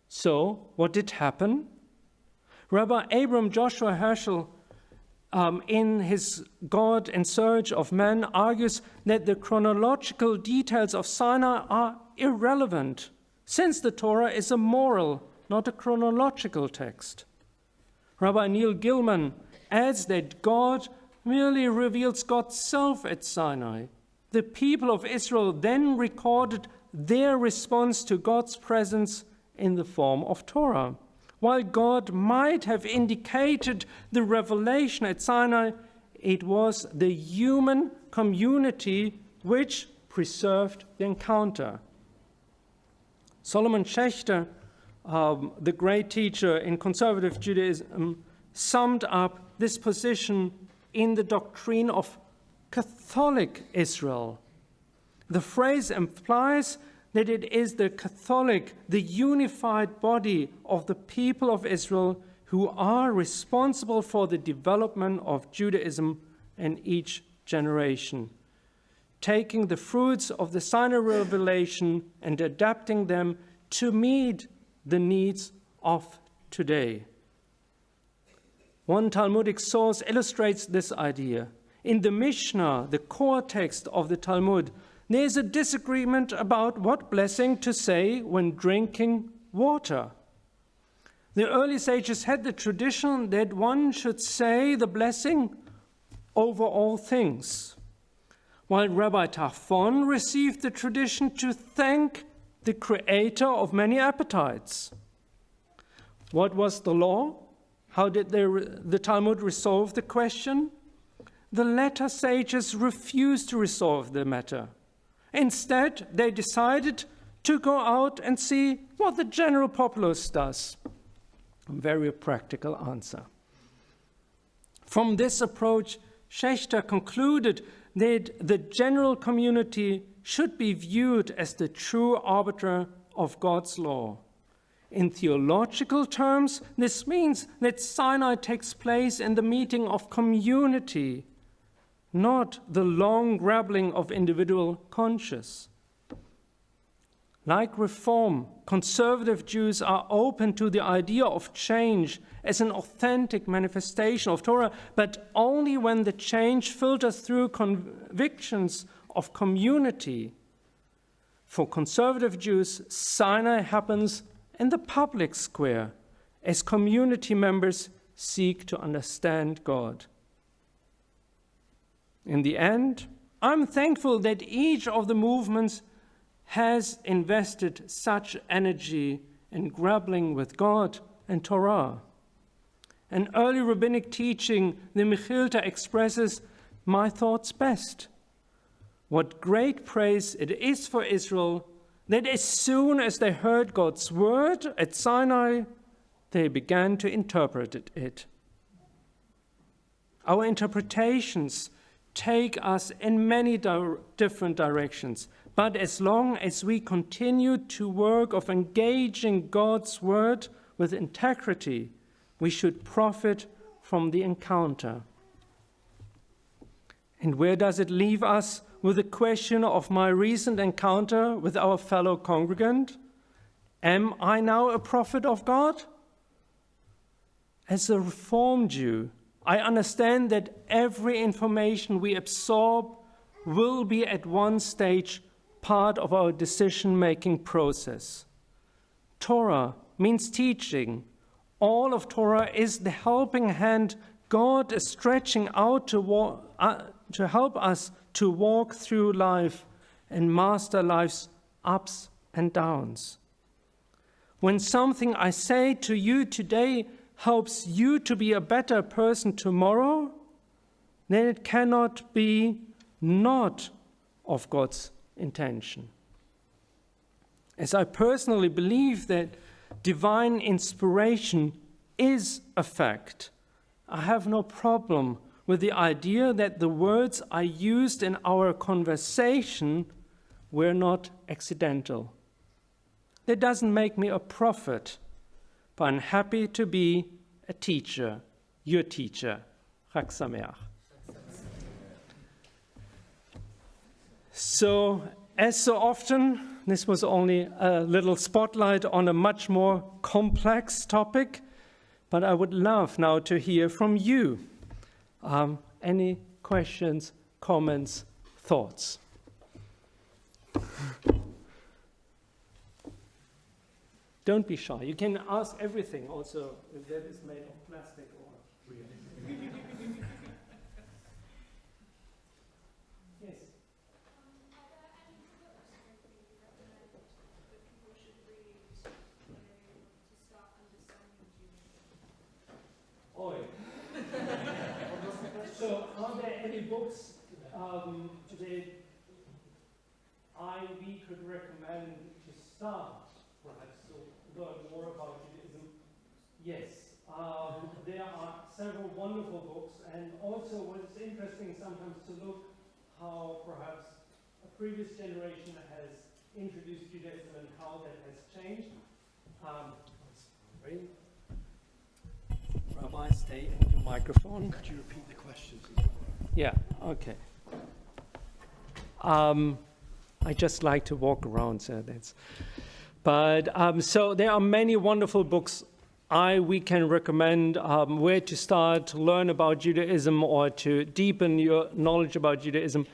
So, what did happen? Rabbi Abram Joshua Herschel, in his God in Search of Man, argues that the chronological details of Sinai are irrelevant, since the Torah is a moral, not a chronological text. Rabbi Neil Gilman adds that God merely reveals God's self at Sinai. The people of Israel then recorded their response to God's presence in the form of Torah. While God might have indicated the revelation at Sinai, it was the human community which preserved the encounter. Solomon Schechter, the great teacher in conservative Judaism, summed up this position in the doctrine of Catholic Israel. The phrase implies that it is the Catholic, the unified body of the people of Israel who are responsible for the development of Judaism in each generation, taking the fruits of the Sinai revelation and adapting them to meet the needs of today. One Talmudic source illustrates this idea. In the Mishnah, the core text of the Talmud, there is a disagreement about what blessing to say when drinking water. The early sages had the tradition that one should say the blessing over all things, while Rabbi Tarfon received the tradition to thank the creator of many appetites. What was the law? How did the Talmud resolve the question? The latter sages refused to resolve the matter. Instead, they decided to go out and see what the general populace does. A very practical answer. From this approach, Schechter concluded that the general community should be viewed as the true arbiter of God's law. In theological terms, this means that Sinai takes place in the meeting of community, not the long grappling of individual conscience. Like Reform, conservative Jews are open to the idea of change as an authentic manifestation of Torah, but only when the change filters through convictions of community. For conservative Jews, Sinai happens in the public square as community members seek to understand God. In the end, I'm thankful that each of the movements has invested such energy in grappling with God and Torah. An early rabbinic teaching, the Mechilta, expresses my thoughts best. What great praise it is for Israel that as soon as they heard God's word at Sinai, they began to interpret it. Our interpretations take us in many different directions, but as long as we continue to work of engaging God's word with integrity, we should profit from the encounter. And where does it leave us with the question of my recent encounter with our fellow congregant? Am I now a prophet of God? As a Reformed Jew, I understand that every information we absorb will be at one stage part of our decision-making process. Torah means teaching. All of Torah is the helping hand God is stretching out to help us to walk through life and master life's ups and downs. When something I say to you today helps you to be a better person tomorrow, then it cannot be not of God's intention. As I personally believe that divine inspiration is a fact, I have no problem with the idea that the words I used in our conversation were not accidental. That doesn't make me a prophet, but I'm happy to be a teacher, your teacher. Chag Sameach. So, as so often, this was only a little spotlight on a much more complex topic, but I would love now to hear from you. Any questions, comments, thoughts? Don't be shy. You can ask everything also, if that is made of plastic or yes. are there any books that we could recommend to start, perhaps, to learn more about Judaism? Yes. There are several wonderful books, and also what's interesting sometimes to look how perhaps a previous generation has introduced Judaism and how that has changed. Rabbi, stay in your microphone. Could you repeat the questions? Yeah, okay. I just like to walk around, so that's. But so there are many wonderful books we can recommend where to start to learn about Judaism or to deepen your knowledge about Judaism.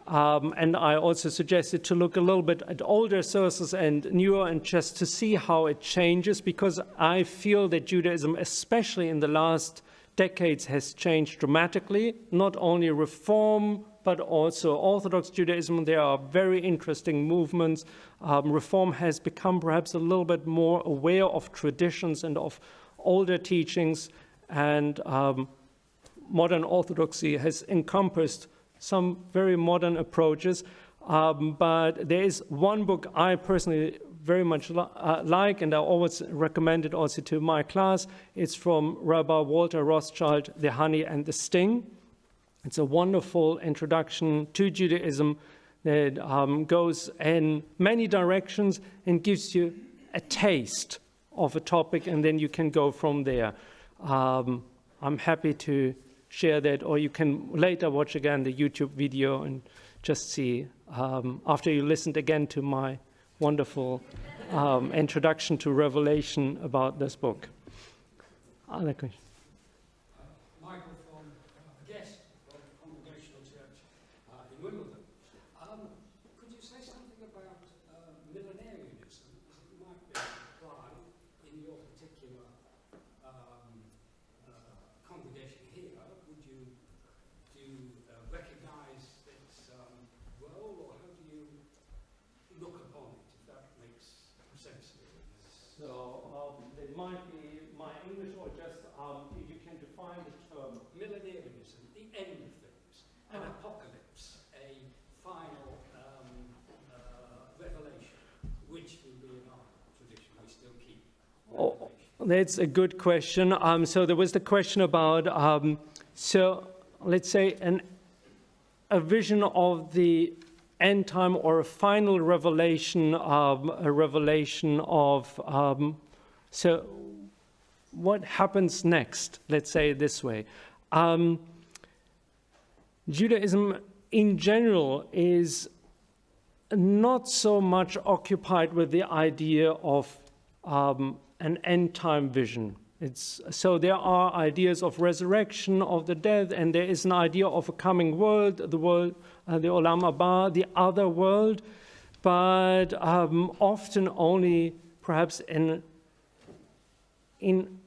And I also suggested to look a little bit at older sources and newer, and just to see how it changes, because I feel that Judaism, especially in the last decades, has changed dramatically. Not only Reform, but also Orthodox Judaism. There are very interesting movements. Reform has become perhaps a little bit more aware of traditions and of older teachings, and modern Orthodoxy has encompassed some very modern approaches. But there is one book I personally very much like, and I always recommend it also to my class. It's from Rabbi Walter Rothschild, The Honey and the Sting. It's a wonderful introduction to Judaism that goes in many directions and gives you a taste of a topic, and then you can go from there. I'm happy to share that, or you can later watch again the YouTube video and just see, after you listened again to my wonderful introduction to Revelation about this book. Other questions? Michael from a guest from Congregational Church in Wimbledon. Could you say something about millenarianism? It might be applied in your particular congregation here. Do you recognise its role, or how do you look upon it, if that makes sense? So it might be my English, or just if you can define the term. Millenarianism, the end of things, an apocalypse, a final revelation, which will be in our tradition. We still keep revelation. That's a good question. So there was the question about, so let's say a vision of the end time, or a final revelation, so what happens next, let's say it this way. Judaism in general is not so much occupied with the idea of an end-time vision. So there are ideas of resurrection, of the dead, and there is an idea of a coming world, the Olam Haba, the other world, but often only perhaps in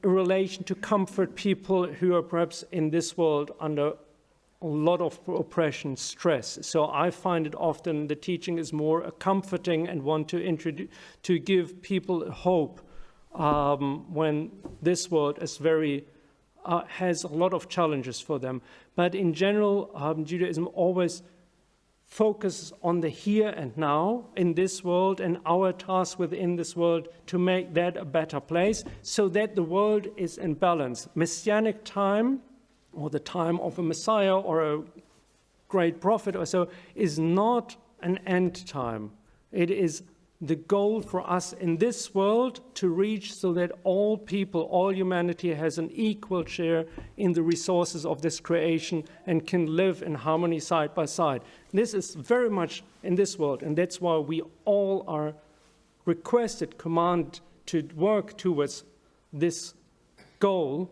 relation to comfort people who are perhaps in this world under a lot of oppression, stress. So I find it often the teaching is more comforting and want to give people hope when this world is has a lot of challenges for them. But in general, Judaism always focuses on the here and now in this world, and our task within this world to make that a better place, so that the world is in balance. Messianic time, or the time of a Messiah or a great prophet or so, is not an end time. It is the goal for us in this world to reach, so that all people, all humanity has an equal share in the resources of this creation and can live in harmony side by side. This is very much in this world, and that's why we all are commanded to work towards this goal.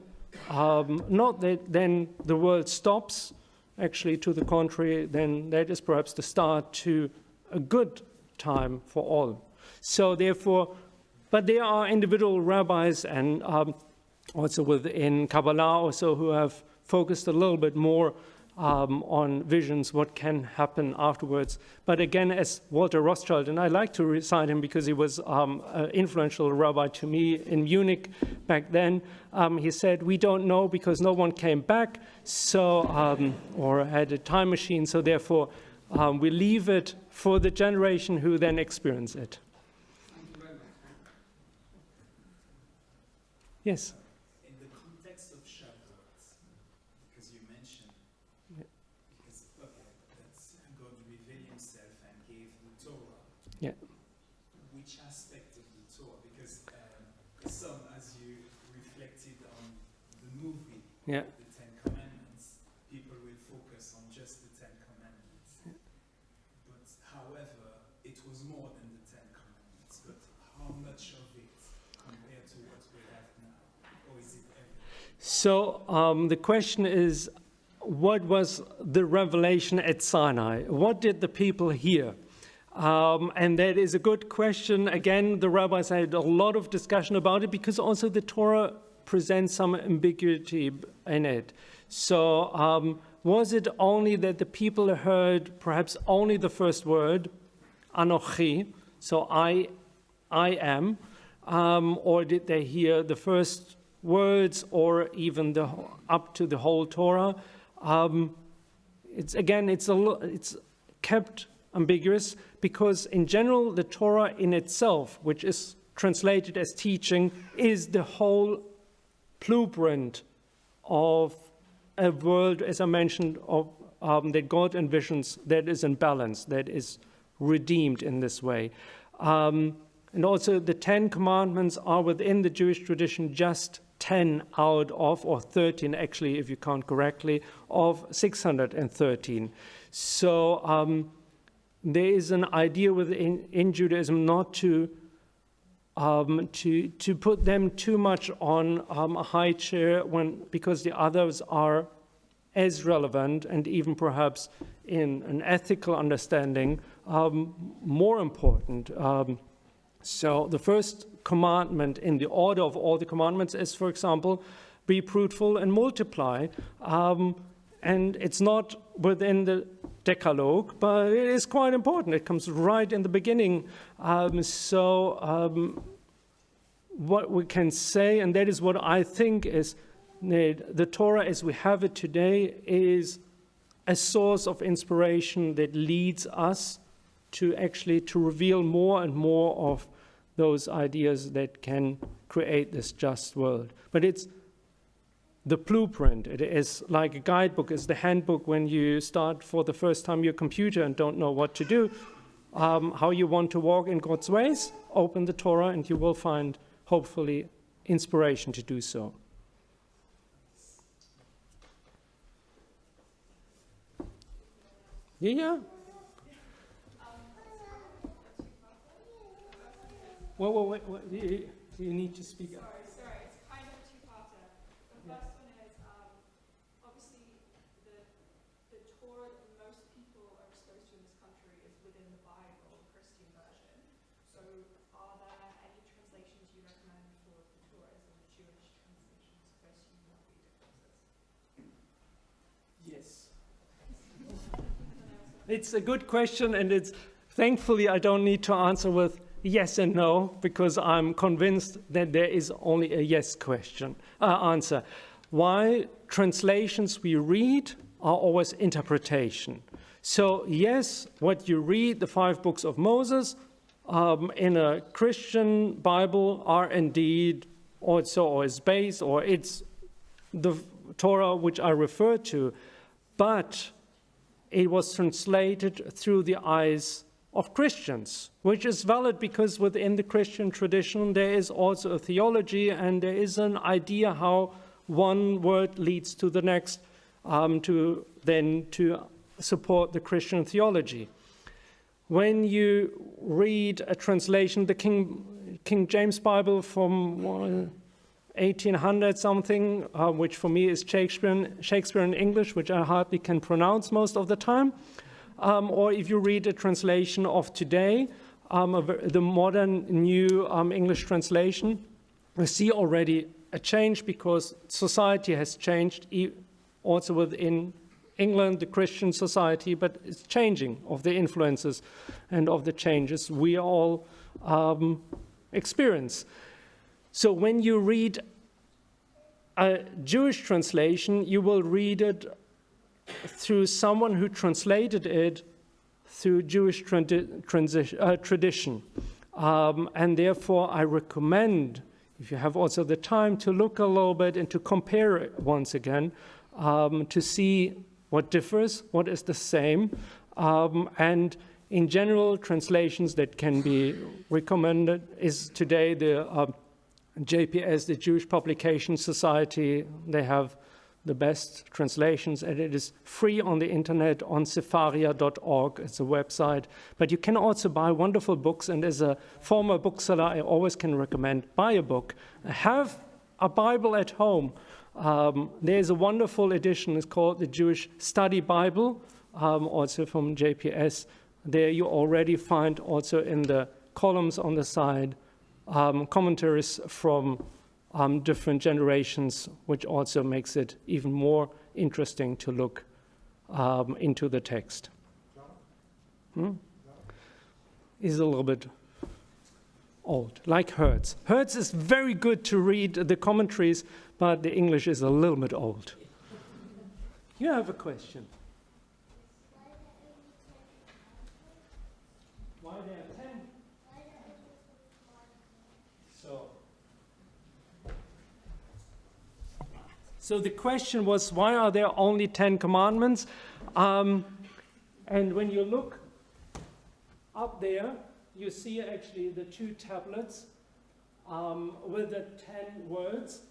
Not that then the world stops, actually to the contrary, then that is perhaps the start to a good time for all. So therefore, but there are individual rabbis and also within Kabbalah also who have focused a little bit more on visions, what can happen afterwards. But again, as Walter Rothschild, and I like to recite him because he was an influential rabbi to me in Munich back then, he said, we don't know because no one came back, so or had a time machine, so therefore we leave it for the generation who then experience it. Yes? In the context of Shavuot, because you mentioned, because, okay, that's God revealed himself and gave the Torah. Yeah. Which aspect of the Torah? Because some, as you reflected on the movie, Yeah. the Ten Commandments, people will focus on just the Ten Commandments. Yeah. But however, it was more than the Ten Commandments. But how much of it compared to what we have now? Or is it everything? So the question is, what was the revelation at Sinai? What did the people hear? And that is a good question. Again, the rabbis had a lot of discussion about it because also the Torah presents some ambiguity in it. So was it only that the people heard perhaps only the first word, Anochi, so I am, or did they hear the first words or even up to the whole Torah? It's kept ambiguous because in general the Torah in itself, which is translated as teaching, is the whole blueprint of a world, as I mentioned, of that God envisions that is in balance, that is redeemed in this way. And also the 10 commandments are within the Jewish tradition just 10 out of, or 13 actually, if you count correctly, of 613. So there is an idea in Judaism not to put them too much on a high chair because the others are as relevant and even perhaps in an ethical understanding more important. So the first commandment in the order of all the commandments is, for example, be fruitful and multiply. And it's not within the Decalogue, but it is quite important. It comes right in the beginning. What we can say, and that is what I think is the Torah as we have it today, is a source of inspiration that leads us to reveal more and more of those ideas that can create this just world. But it's the blueprint. It is like a guidebook, it's the handbook when you start for the first time your computer and don't know what to do, how you want to walk in God's ways. Open the Torah and you will find, hopefully, inspiration to do so. Yeah. Wait. You need to speak up. Sorry, it's kind of a two-parter. The first one is, obviously, the Torah that most people are exposed to in this country is within the Bible, the Christian version. So are there any translations you recommend for the Torah as in the Jewish translations? Because I assume there will be differences. Yes. It's a good question, and thankfully I don't need to answer with yes and no, because I'm convinced that there is only a yes answer. Why translations we read are always interpretation. So yes, what you read, the 5 books of Moses, in a Christian Bible are indeed also or is based, or it's the Torah which I refer to, but it was translated through the eyes of Christians, which is valid because within the Christian tradition there is also a theology and there is an idea how one word leads to the next to support the Christian theology. When you read a translation, the King James Bible from 1800 something, which for me is Shakespeare in English, which I hardly can pronounce most of the time, or if you read a translation of today, the modern new English translation, we see already a change because society has changed also within England, the Christian society, but it's changing of the influences and of the changes we all experience. So when you read a Jewish translation, you will read it through someone who translated it through Jewish tradition. And therefore, I recommend, if you have also the time, to look a little bit and to compare it once again, to see what differs, what is the same. And in general, translations that can be recommended is today the JPS, the Jewish Publication Society. They have the best translations, and it is free on the internet on sepharia.org. It's a website. But you can also buy wonderful books, and as a former bookseller, I always can recommend buy a book. Have a Bible at home. There's a wonderful edition. It's called the Jewish Study Bible, also from JPS. There you already find also in the columns on the side commentaries from different generations, which also makes it even more interesting to look into the text. Is a little bit old, like Hertz. Hertz is very good to read the commentaries, but the English is a little bit old. You have a question? Why there are 10? So the question was, why are there only 10 commandments? And when you look up there, you see actually the 2 tablets with the 10 words.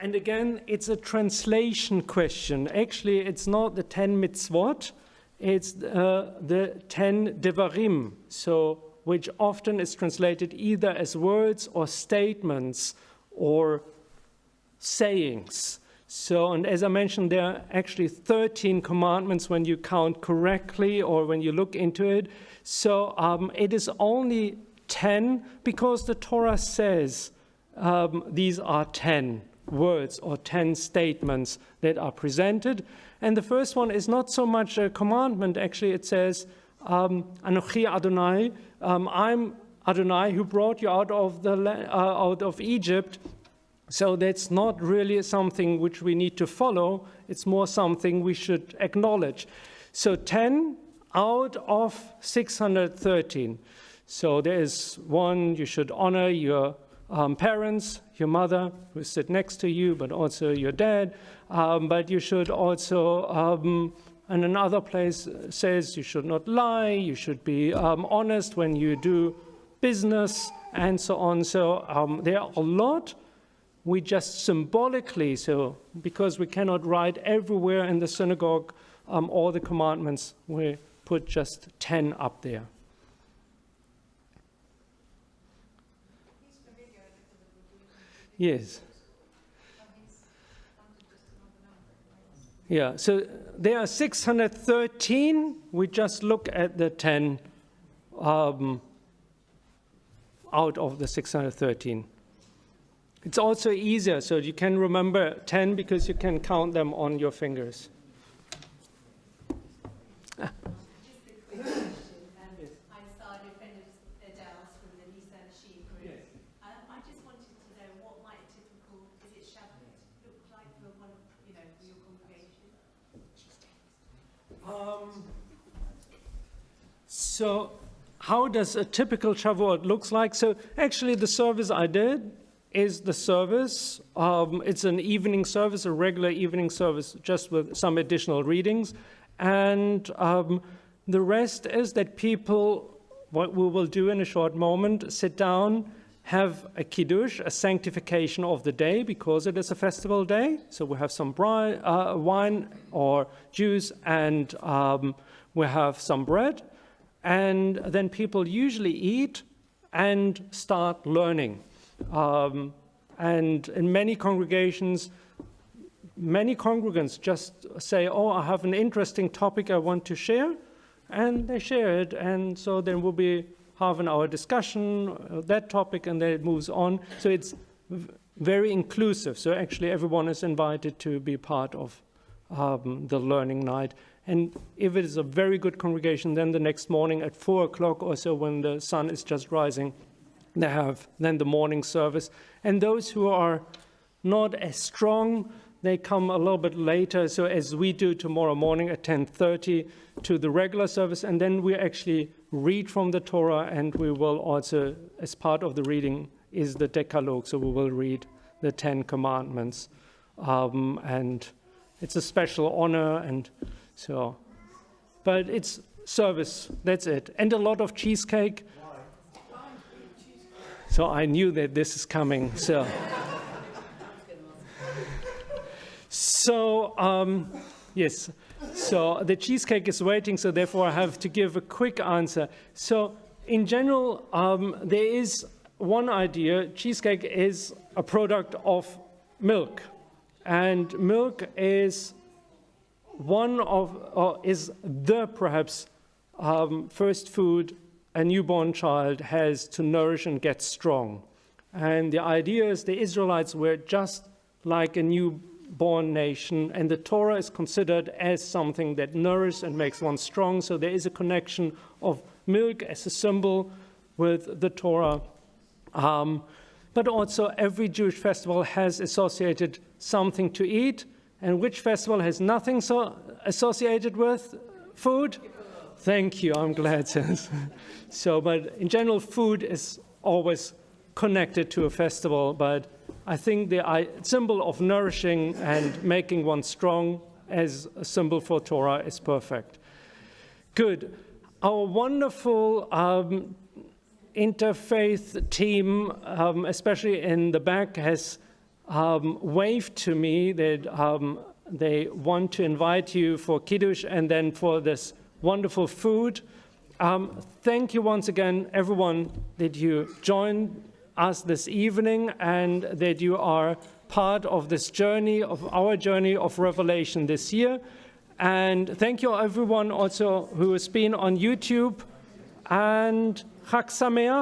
And again, it's a translation question. Actually, it's not the 10 mitzvot, it's the 10 devarim, so which often is translated either as words or statements or sayings. So, and as I mentioned, there are actually 13 commandments when you count correctly or when you look into it. So it is only 10 because the Torah says these are 10 words or 10 statements that are presented. And the first one is not so much a commandment. Actually, it says, Anochi Adonai, I'm Adonai who brought you out of Egypt. So that's not really something which we need to follow. It's more something we should acknowledge. So 10 out of 613. So there is one, you should honor your parents, your mother who sit next to you, but also your dad. But you should also, and another place says you should not lie, you should be honest when you do business, and so on. So there are a lot. We just symbolically, so because we cannot write everywhere in the synagogue all the commandments, we put just 10 up there. Yes. Yeah, so there are 613. We just look at the 10 out of the 613. It's also easier, so you can remember 10 because you can count them on your fingers. I just wanted to know what might a typical, is it Shavuot, look like for one of, for your congregation? So how does a typical Shavuot looks like? So actually the service I did is the service. It's an evening service, a regular evening service, just with some additional readings. And the rest is that people, what we will do in a short moment, sit down, have a kiddush, a sanctification of the day, because it is a festival day. So we have some wine or juice, and we have some bread. And then people usually eat and start learning. And in many congregations, many congregants just say, oh, I have an interesting topic I want to share, and they share it. And so then will be half an hour discussion of that topic, and then it moves on. So it's very inclusive. So actually everyone is invited to be part of the learning night. And if it is a very good congregation, then the next morning at 4 o'clock or so, when the sun is just rising, they have then the morning service. And those who are not as strong, they come a little bit later, so as we do tomorrow morning at 10:30 to the regular service, and then we actually read from the Torah, and we will also, as part of the reading, is the Decalogue, so we will read the 10 Commandments. And it's a special honor, and so, but it's service, that's it. And a lot of cheesecake. So I knew that this is coming, so. So, yes, so the cheesecake is waiting, so therefore I have to give a quick answer. So, in general, there is one idea. Cheesecake is a product of milk, and milk is is the perhaps first food a newborn child has to nourish and get strong. And the idea is the Israelites were just like a newborn nation, and the Torah is considered as something that nourishes and makes one strong. So there is a connection of milk as a symbol with the Torah. But also every Jewish festival has associated something to eat. And which festival has nothing so associated with food? Thank you, I'm glad. So, but in general, food is always connected to a festival, but I think the symbol of nourishing and making one strong as a symbol for Torah is perfect. Good. Our wonderful interfaith team, especially in the back, has waved to me that they want to invite you for Kiddush and then for this wonderful food. Thank you once again, everyone, that you joined us this evening and that you are part of this journey, of our journey of Revelation this year. And thank you everyone also who has been on YouTube. And Chag Sameach.